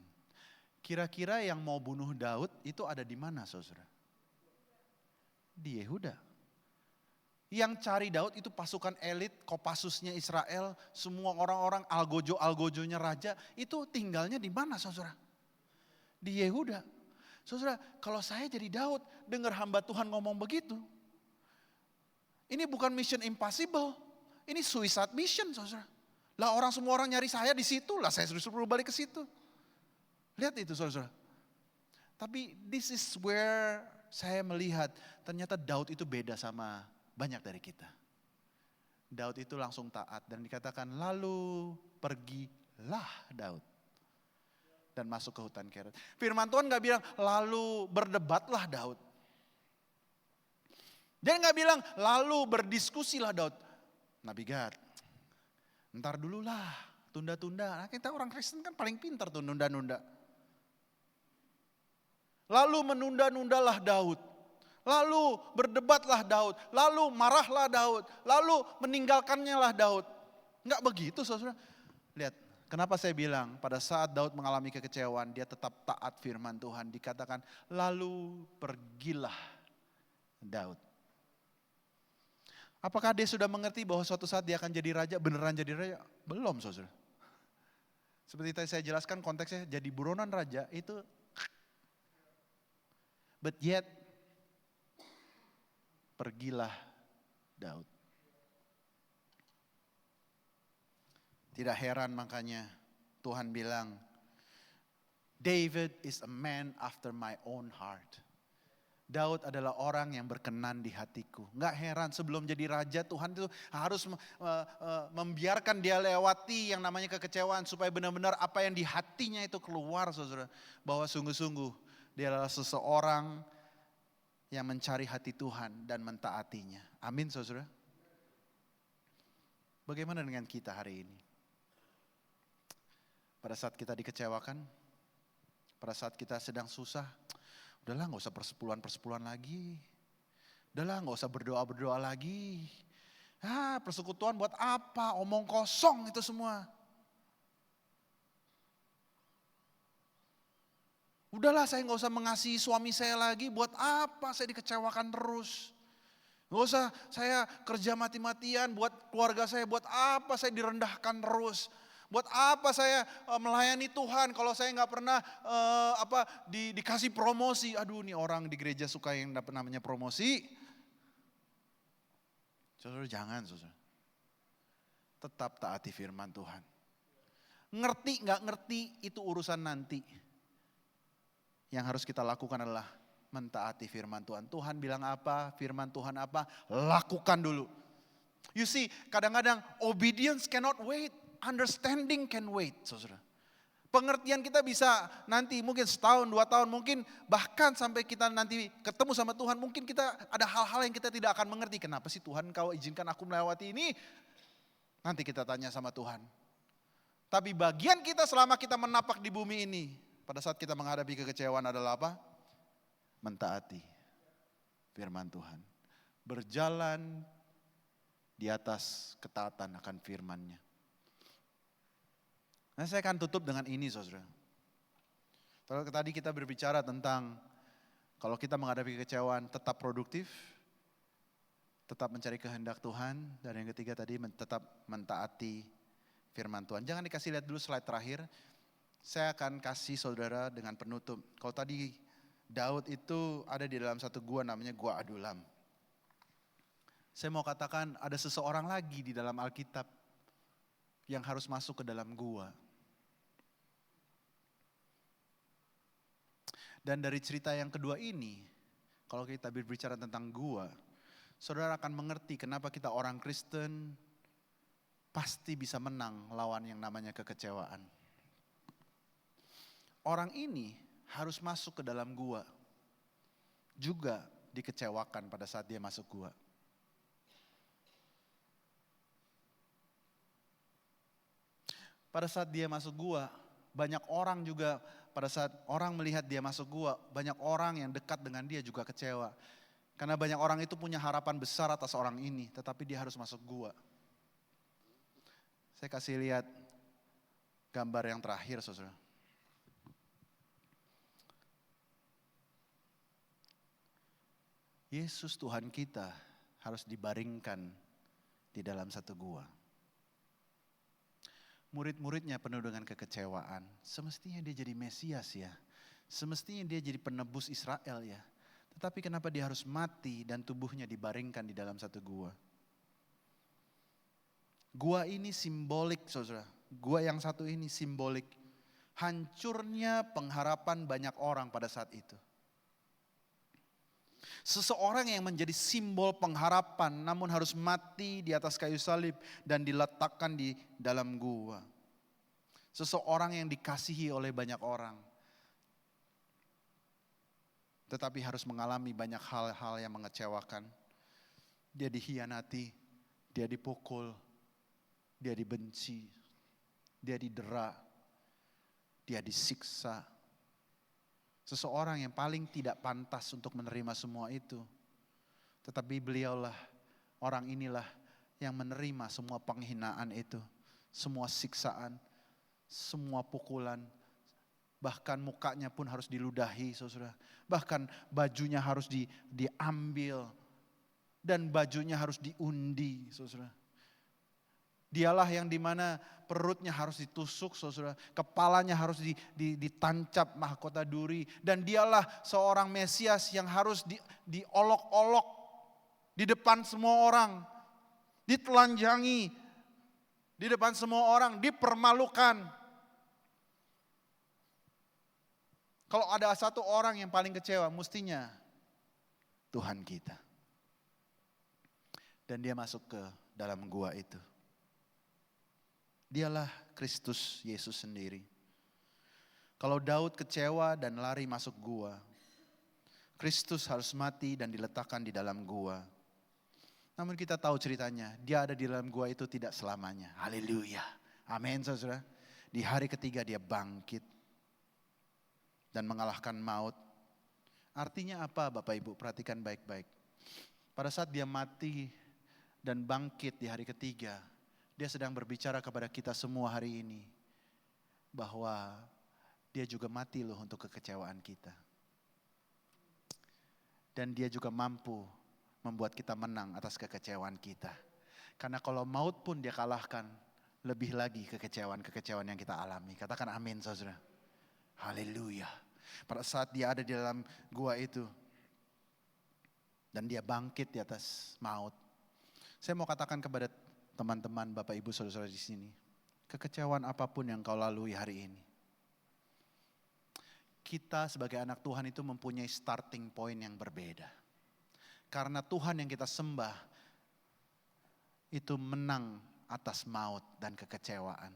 Kira-kira yang mau bunuh Daud itu ada di mana saudara? Di Yehuda. Yang cari Daud itu pasukan elit, Kopasusnya Israel, semua orang-orang algojo-algojonya raja, itu tinggalnya di mana saudara? Di Yehuda. Saudara, kalau saya jadi Daud, dengar hamba Tuhan ngomong begitu, ini bukan mission impossible, ini suicide mission saudara. Lah semua orang nyari saya di situ, lah saya suruh balik ke situ. Lihat itu saudara. Tapi this is where saya melihat ternyata Daud itu beda sama banyak dari kita. Daud itu langsung taat dan dikatakan lalu pergilah Daud. Dan masuk ke hutan Keret. Firman Tuhan gak bilang lalu berdebatlah Daud. Dia gak bilang lalu berdiskusilah Daud. Nabi Gad, ntar dululah, tunda-tunda. Nah, kita orang Kristen kan paling pintar tuh nunda-nunda. Lalu menunda-nundalah Daud. Lalu berdebatlah Daud, lalu marahlah Daud, lalu meninggalkannya lah Daud. Enggak begitu saudara. Lihat, kenapa saya bilang pada saat Daud mengalami kekecewaan, dia tetap taat firman Tuhan. Dikatakan, lalu pergilah Daud. Apakah dia sudah mengerti bahwa suatu saat dia akan jadi raja, beneran jadi raja? Belum saudara. Seperti tadi saya jelaskan konteksnya, jadi buronan raja itu. But yet, pergilah Daud. Tidak heran makanya Tuhan bilang, David is a man after my own heart. Daud adalah orang yang berkenan di hatiku. Enggak heran sebelum jadi raja Tuhan itu harus membiarkan dia lewati yang namanya kekecewaan. Supaya benar-benar apa yang di hatinya itu keluar saudara. Bahwa sungguh-sungguh dia adalah seseorang yang mencari hati Tuhan dan mentaatinya. Amin saudara. Bagaimana dengan kita hari ini? Pada saat kita dikecewakan, pada saat kita sedang susah, udahlah gak usah persepuluhan lagi. Udahlah gak usah berdoa lagi. Persekutuan buat apa? Omong kosong itu semua. Udahlah saya gak usah mengasihi suami saya lagi, buat apa saya dikecewakan terus. Gak usah saya kerja mati-matian buat keluarga saya, buat apa saya direndahkan terus. Buat apa saya melayani Tuhan kalau saya gak pernah dikasih promosi. Aduh nih orang di gereja suka yang dapat namanya promosi. Saudara jangan saudara. Tetap taati firman Tuhan. Ngerti gak ngerti itu urusan nanti. Yang harus kita lakukan adalah mentaati firman Tuhan. Tuhan bilang apa, firman Tuhan apa, lakukan dulu. You see, kadang-kadang obedience cannot wait, understanding can wait, saudara. Pengertian kita bisa nanti mungkin setahun, 2 tahun, mungkin bahkan sampai kita nanti ketemu sama Tuhan, mungkin kita ada hal-hal yang kita tidak akan mengerti. Kenapa sih Tuhan kau izinkan aku melewati ini? Nanti kita tanya sama Tuhan. Tapi bagian kita selama kita menapak di bumi ini, pada saat kita menghadapi kekecewaan adalah apa? Mentaati firman Tuhan. Berjalan di atas ketaatan akan firman-Nya. Nah saya akan tutup dengan ini saudara. Tadi kita berbicara tentang kalau kita menghadapi kekecewaan tetap produktif. tetap mencari kehendak Tuhan, dan yang ketiga tadi tetap mentaati firman Tuhan. Jangan dikasih lihat dulu slide terakhir. Saya akan kasih saudara dengan penutup. Kalau tadi Daud itu ada di dalam satu gua namanya Gua Adulam. Saya mau katakan ada seseorang lagi di dalam Alkitab yang harus masuk ke dalam gua. Dan dari cerita yang kedua ini, kalau kita berbicara tentang gua, saudara akan mengerti kenapa kita orang Kristen pasti bisa menang lawan yang namanya kekecewaan. Orang ini harus masuk ke dalam gua, juga dikecewakan pada saat dia masuk gua. Pada saat dia masuk gua, banyak orang juga pada saat orang melihat dia masuk gua, banyak orang yang dekat dengan dia juga kecewa. Karena banyak orang itu punya harapan besar atas orang ini, tetapi dia harus masuk gua. Saya kasih lihat gambar yang terakhir, saudara. Yesus Tuhan kita harus dibaringkan di dalam satu gua. Murid-muridnya penuh dengan kekecewaan. Semestinya dia jadi Mesias ya. Semestinya dia jadi penebus Israel ya. Tetapi kenapa dia harus mati dan tubuhnya dibaringkan di dalam satu gua? Gua ini simbolik, saudara. Gua yang satu ini simbolik hancurnya pengharapan banyak orang pada saat itu. Seseorang yang menjadi simbol pengharapan namun harus mati di atas kayu salib dan diletakkan di dalam gua. Seseorang yang dikasihi oleh banyak orang, tetapi harus mengalami banyak hal-hal yang mengecewakan. Dia dikhianati, dia dipukul, dia dibenci, dia didera, dia disiksa. Seseorang yang paling tidak pantas untuk menerima semua itu. Tetapi beliaulah, orang inilah yang menerima semua penghinaan itu. Semua siksaan, semua pukulan. Bahkan mukanya pun harus diludahi, saudara. Bahkan bajunya harus diambil. Dan bajunya harus diundi, saudara. Dialah yang dimana perutnya harus ditusuk, saudara. Kepalanya harus ditancap mahkota duri. Dan dialah seorang Mesias yang harus diolok-olok di depan semua orang. Ditelanjangi di depan semua orang, dipermalukan. Kalau ada satu orang yang paling kecewa, mestinya Tuhan kita. Dan dia masuk ke dalam gua itu. Dialah Kristus Yesus sendiri. Kalau Daud kecewa dan lari masuk gua, Kristus harus mati dan diletakkan di dalam gua. Namun kita tahu ceritanya, dia ada di dalam gua itu tidak selamanya. Haleluya. Amin, saudara. Di hari ketiga dia bangkit dan mengalahkan maut. Artinya apa, Bapak Ibu? Perhatikan baik-baik. Pada saat dia mati dan bangkit di hari ketiga, dia sedang berbicara kepada kita semua hari ini bahwa dia juga mati loh untuk kekecewaan kita. Dan dia juga mampu membuat kita menang atas kekecewaan kita. Karena kalau maut pun dia kalahkan, lebih lagi kekecewaan-kekecewaan yang kita alami. Katakan amin, saudara. Haleluya. Pada saat dia ada di dalam gua itu dan dia bangkit di atas maut. Saya mau katakan kepada teman-teman, Bapak Ibu, saudara-saudara di sini, kekecewaan apapun yang kau lalui hari ini, kita sebagai anak Tuhan itu mempunyai starting point yang berbeda. Karena Tuhan yang kita sembah itu menang atas maut dan kekecewaan.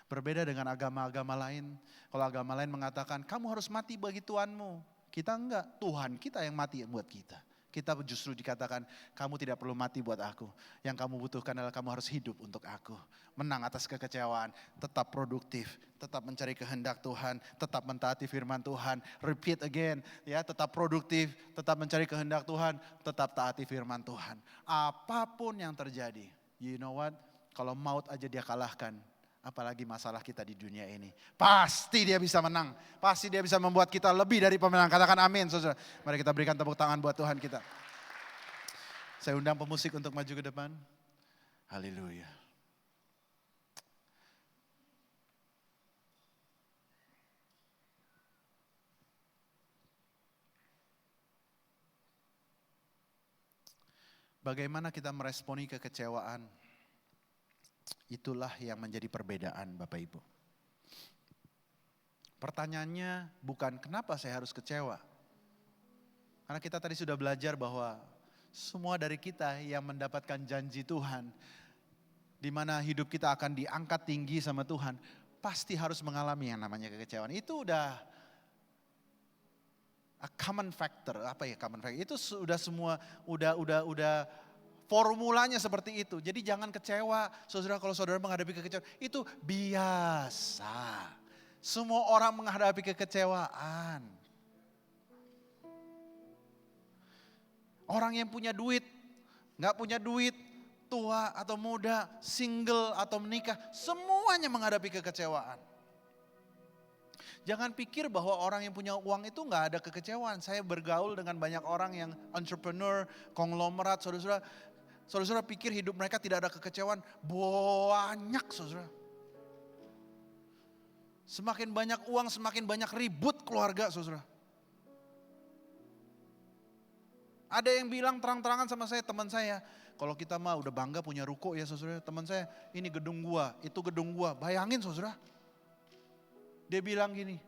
Berbeda dengan agama-agama lain. Kalau agama lain mengatakan kamu harus mati bagi Tuhanmu. Kita enggak, Tuhan kita yang mati buat kita. Kita justru dikatakan kamu tidak perlu mati buat aku. Yang kamu butuhkan adalah kamu harus hidup untuk aku. Menang atas kekecewaan, tetap produktif, tetap mencari kehendak Tuhan, tetap mentaati firman Tuhan. Repeat again, ya, tetap produktif, tetap mencari kehendak Tuhan, tetap taati firman Tuhan. Apapun yang terjadi, you know what? Kalau maut aja dia kalahkan, apalagi masalah kita di dunia ini. Pasti dia bisa menang. Pasti dia bisa membuat kita lebih dari pemenang. Katakan amin, saudara. Mari kita berikan tepuk tangan buat Tuhan kita. Saya undang pemusik untuk maju ke depan. Haleluya. Bagaimana kita meresponi kekecewaan? Itulah yang menjadi perbedaan Bapak Ibu. Pertanyaannya bukan kenapa saya harus kecewa. Karena kita tadi sudah belajar bahwa semua dari kita yang mendapatkan janji Tuhan, di mana hidup kita akan diangkat tinggi sama Tuhan, pasti harus mengalami yang namanya kekecewaan. Itu udah a common factor, apa ya common factor? Itu sudah semua, udah formulanya seperti itu. Jadi jangan kecewa, saudara, kalau saudara menghadapi kekecewaan. Itu biasa. Semua orang menghadapi kekecewaan. Orang yang punya duit, gak punya duit, tua atau muda, single atau menikah, semuanya menghadapi kekecewaan. Jangan pikir bahwa orang yang punya uang itu gak ada kekecewaan. Saya bergaul dengan banyak orang yang entrepreneur, konglomerat, saudara pikir hidup mereka tidak ada kekecewaan. Banyak saudara. Semakin banyak uang, semakin banyak ribut keluarga saudara. Ada yang bilang terang-terangan sama saya, teman saya. Kalau kita mah udah bangga punya ruko ya saudara. Teman saya, ini gedung gua, itu gedung gua. Bayangin saudara. Dia bilang gini,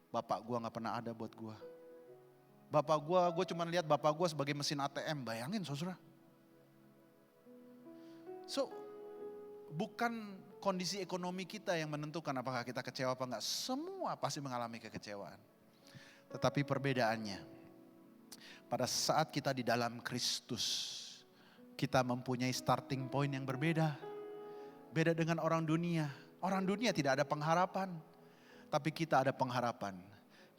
bapak gua gak pernah ada buat gua. Bapak gua cuma lihat bapak gua sebagai mesin ATM. Bayangin saudara. So, bukan kondisi ekonomi kita yang menentukan apakah kita kecewa apa enggak. Semua pasti mengalami kekecewaan. Tetapi perbedaannya, pada saat kita di dalam Kristus, kita mempunyai starting point yang berbeda. Beda dengan orang dunia. Orang dunia tidak ada pengharapan. Tapi kita ada pengharapan.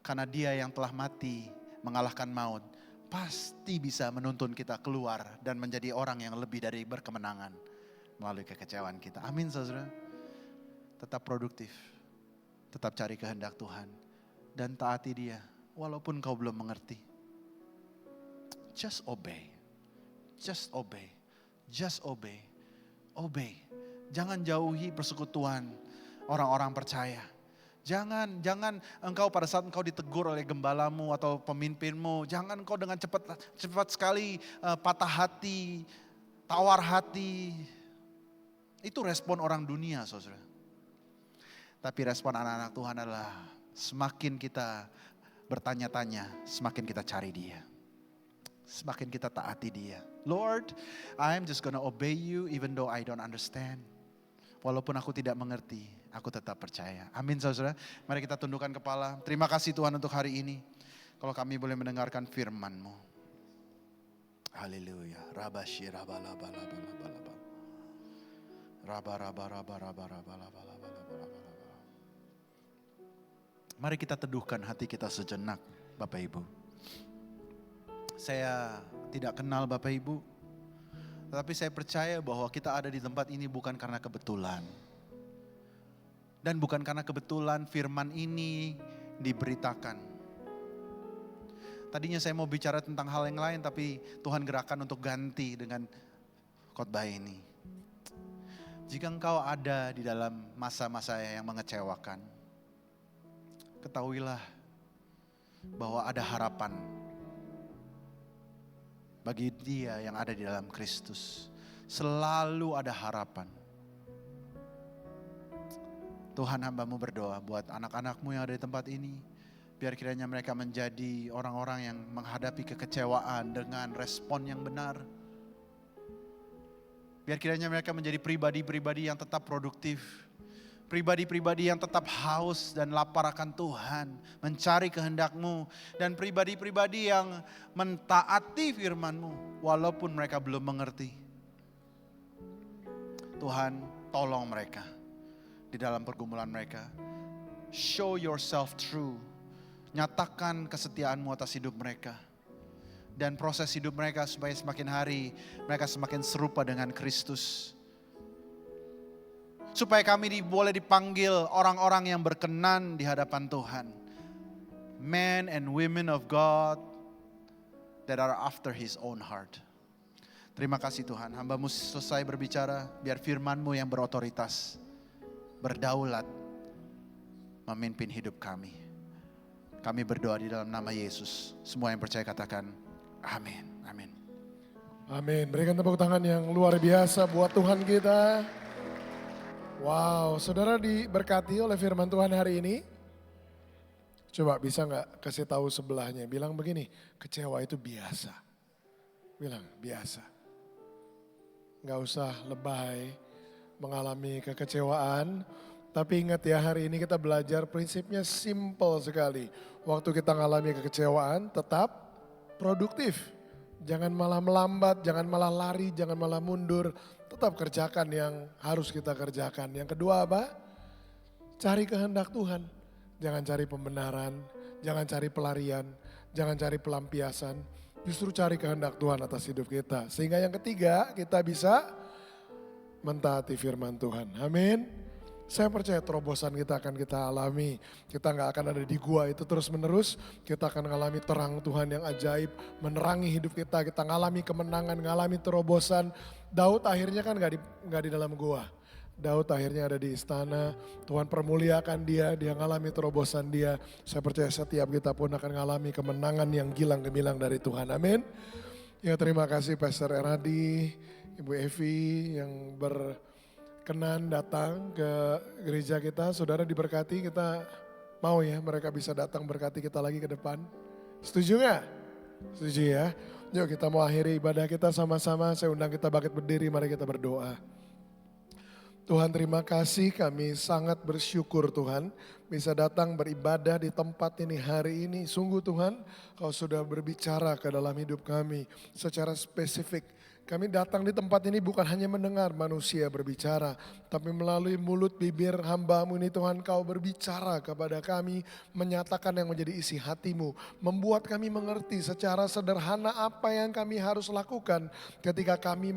Karena Dia yang telah mati, mengalahkan maut, pasti bisa menuntun kita keluar dan menjadi orang yang lebih dari berkemenangan melalui kekecewaan kita. Amin saudara. Tetap produktif. Tetap cari kehendak Tuhan. Dan taati Dia. Walaupun kau belum mengerti. Just obey. Just obey. Just obey. Obey. Jangan jauhi persekutuan orang-orang percaya. Jangan engkau pada saat engkau ditegur oleh gembalamu atau pemimpinmu, jangan engkau dengan cepat sekali patah hati, tawar hati. Itu respon orang dunia, saudara. Tapi respon anak-anak Tuhan adalah semakin kita bertanya-tanya, semakin kita cari Dia. Semakin kita taati Dia. Lord, I'm just gonna obey you even though I don't understand. Walaupun aku tidak mengerti, aku tetap percaya. Amin saudara. Mari kita tundukkan kepala. Terima kasih Tuhan untuk hari ini. Kalau kami boleh mendengarkan firman-Mu. Haleluya. Rabashi rabalabalabalabala. Mari kita teduhkan hati kita sejenak, Bapak Ibu. Saya tidak kenal Bapak Ibu, tetapi saya percaya bahwa kita ada di tempat ini bukan karena kebetulan. Dan bukan karena kebetulan firman ini diberitakan. Tadinya saya mau bicara tentang hal yang lain, tapi Tuhan gerakan untuk ganti dengan khotbah ini. Jika engkau ada di dalam masa-masa yang mengecewakan, ketahuilah bahwa ada harapan bagi dia yang ada di dalam Kristus. Selalu ada harapan. Tuhan, hamba-Mu berdoa buat anak-anak-Mu yang ada di tempat ini. Biar kiranya mereka menjadi orang-orang yang menghadapi kekecewaan dengan respon yang benar. Biar kiranya mereka menjadi pribadi-pribadi yang tetap produktif. Pribadi-pribadi yang tetap haus dan lapar akan Tuhan. Mencari kehendak-Mu. Dan pribadi-pribadi yang mentaati firman-Mu. Walaupun mereka belum mengerti. Tuhan, tolong mereka. Di dalam pergumulan mereka. Show yourself true. Nyatakan kesetiaan-Mu atas hidup mereka. Dan proses hidup mereka supaya semakin hari mereka semakin serupa dengan Kristus. Supaya kami boleh dipanggil orang-orang yang berkenan di hadapan Tuhan. Men and women of God that are after His own heart. Terima kasih Tuhan, hamba-Mu selesai berbicara, biar firman-Mu yang berotoritas, berdaulat, memimpin hidup kami. Kami berdoa di dalam nama Yesus. Semua yang percaya katakan, amin, amin. Amin. Berikan tepuk tangan yang luar biasa buat Tuhan kita. Wow, saudara diberkati oleh firman Tuhan hari ini. Coba bisa nggak kasih tahu sebelahnya, bilang begini, kecewa itu biasa. Bilang, biasa. Nggak usah lebay mengalami kekecewaan. Tapi ingat ya, hari ini kita belajar prinsipnya simple sekali. Waktu kita mengalami kekecewaan, tetap produktif. Jangan malah melambat, jangan malah lari, jangan malah mundur. Tetap kerjakan yang harus kita kerjakan. Yang kedua apa? Cari kehendak Tuhan. Jangan cari pembenaran, jangan cari pelarian, jangan cari pelampiasan. Justru cari kehendak Tuhan atas hidup kita. Sehingga yang ketiga, kita bisa mentaati firman Tuhan. Amin. Saya percaya terobosan kita akan kita alami. Kita nggak akan ada di gua itu terus menerus. Kita akan mengalami terang Tuhan yang ajaib. Menerangi hidup kita. Kita ngalami kemenangan, ngalami terobosan. Daud akhirnya kan nggak di dalam gua. Daud akhirnya ada di istana. Tuhan permuliakan dia ngalami terobosan dia. Saya percaya setiap kita pun akan ngalami kemenangan yang gilang gemilang dari Tuhan. Amin. Ya, terima kasih Pastor Eradi, Ibu Evi yang berkenan datang ke gereja kita. Saudara diberkati, kita mau ya mereka bisa datang berkati kita lagi ke depan. Setuju gak? Setuju ya. Yuk kita mau akhiri ibadah kita sama-sama. Saya undang kita bangkit berdiri, mari kita berdoa. Tuhan, terima kasih, kami sangat bersyukur Tuhan bisa datang beribadah di tempat ini hari ini. Sungguh Tuhan, Kau sudah berbicara ke dalam hidup kami secara spesifik. Kami datang di tempat ini bukan hanya mendengar manusia berbicara, tapi melalui mulut bibir hamba-Mu ini Tuhan, Kau berbicara kepada kami, menyatakan yang menjadi isi hati-Mu, membuat kami mengerti secara sederhana apa yang kami harus lakukan ketika kami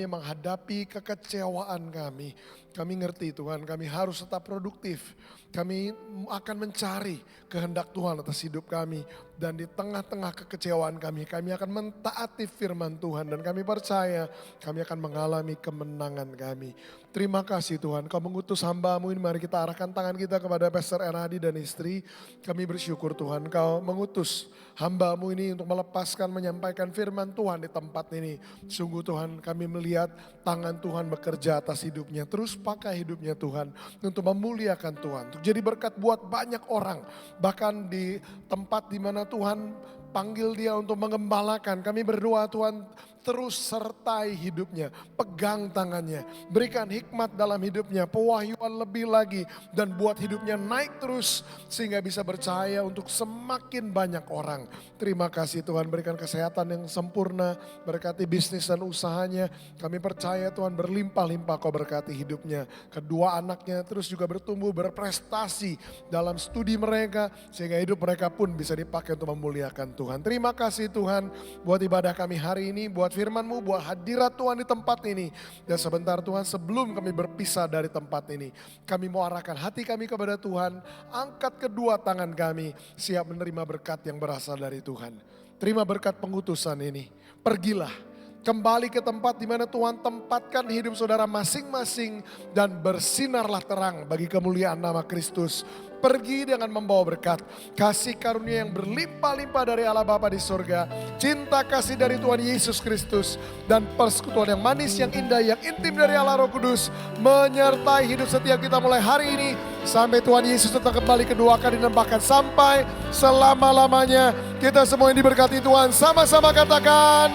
menghadapi kekecewaan kami. Kami ngerti Tuhan, kami harus tetap produktif. Kami akan mencari kehendak Tuhan atas hidup kami. Dan di tengah-tengah kekecewaan kami akan mentaati firman Tuhan. Dan kami percaya kami akan mengalami kemenangan kami. Terima kasih Tuhan, Kau mengutus hamba-Mu ini. Mari kita arahkan tangan kita kepada Pastor Eradi dan istri. Kami bersyukur Tuhan, Kau mengutus hamba-Mu ini untuk melepaskan, menyampaikan firman Tuhan di tempat ini. Sungguh Tuhan, kami melihat tangan Tuhan bekerja atas hidupnya. Terus pakai hidupnya Tuhan untuk memuliakan Tuhan. Untuk jadi berkat buat banyak orang. Bahkan di tempat di mana Tuhan panggil dia untuk mengembalakan. Kami berdoa Tuhan, terus sertai hidupnya, pegang tangannya, berikan hikmat dalam hidupnya, pewahyuan lebih lagi, dan buat hidupnya naik terus sehingga bisa percaya untuk semakin banyak orang. Terima kasih Tuhan, berikan kesehatan yang sempurna, berkati bisnis dan usahanya. Kami percaya Tuhan berlimpah-limpah Kau berkati hidupnya. Kedua anaknya terus juga bertumbuh, berprestasi dalam studi mereka, sehingga hidup mereka pun bisa dipakai untuk memuliakan Tuhan. Terima kasih Tuhan buat ibadah kami hari ini, buat firman-Mu, buat hadirat Tuhan di tempat ini. Dan sebentar Tuhan, sebelum kami berpisah dari tempat ini, kami mau arahkan hati kami kepada Tuhan. Angkat kedua tangan kami, siap menerima berkat yang berasal dari Tuhan. Terima berkat pengutusan ini. Pergilah, kembali ke tempat di mana Tuhan tempatkan hidup saudara masing-masing. Dan bersinarlah terang bagi kemuliaan nama Kristus. Pergi dengan membawa berkat, kasih karunia yang berlimpah-limpah dari Allah Bapa di surga, cinta kasih dari Tuhan Yesus Kristus, dan persekutuan yang manis, yang indah, yang intim dari Allah Roh Kudus, menyertai hidup setiap kita mulai hari ini, sampai Tuhan Yesus datang kembali kedua kali, dan bahkan sampai selama-lamanya. Kita semua yang diberkati Tuhan, sama-sama katakan,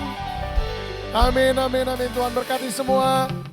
amin, amin, amin. Tuhan berkati semua.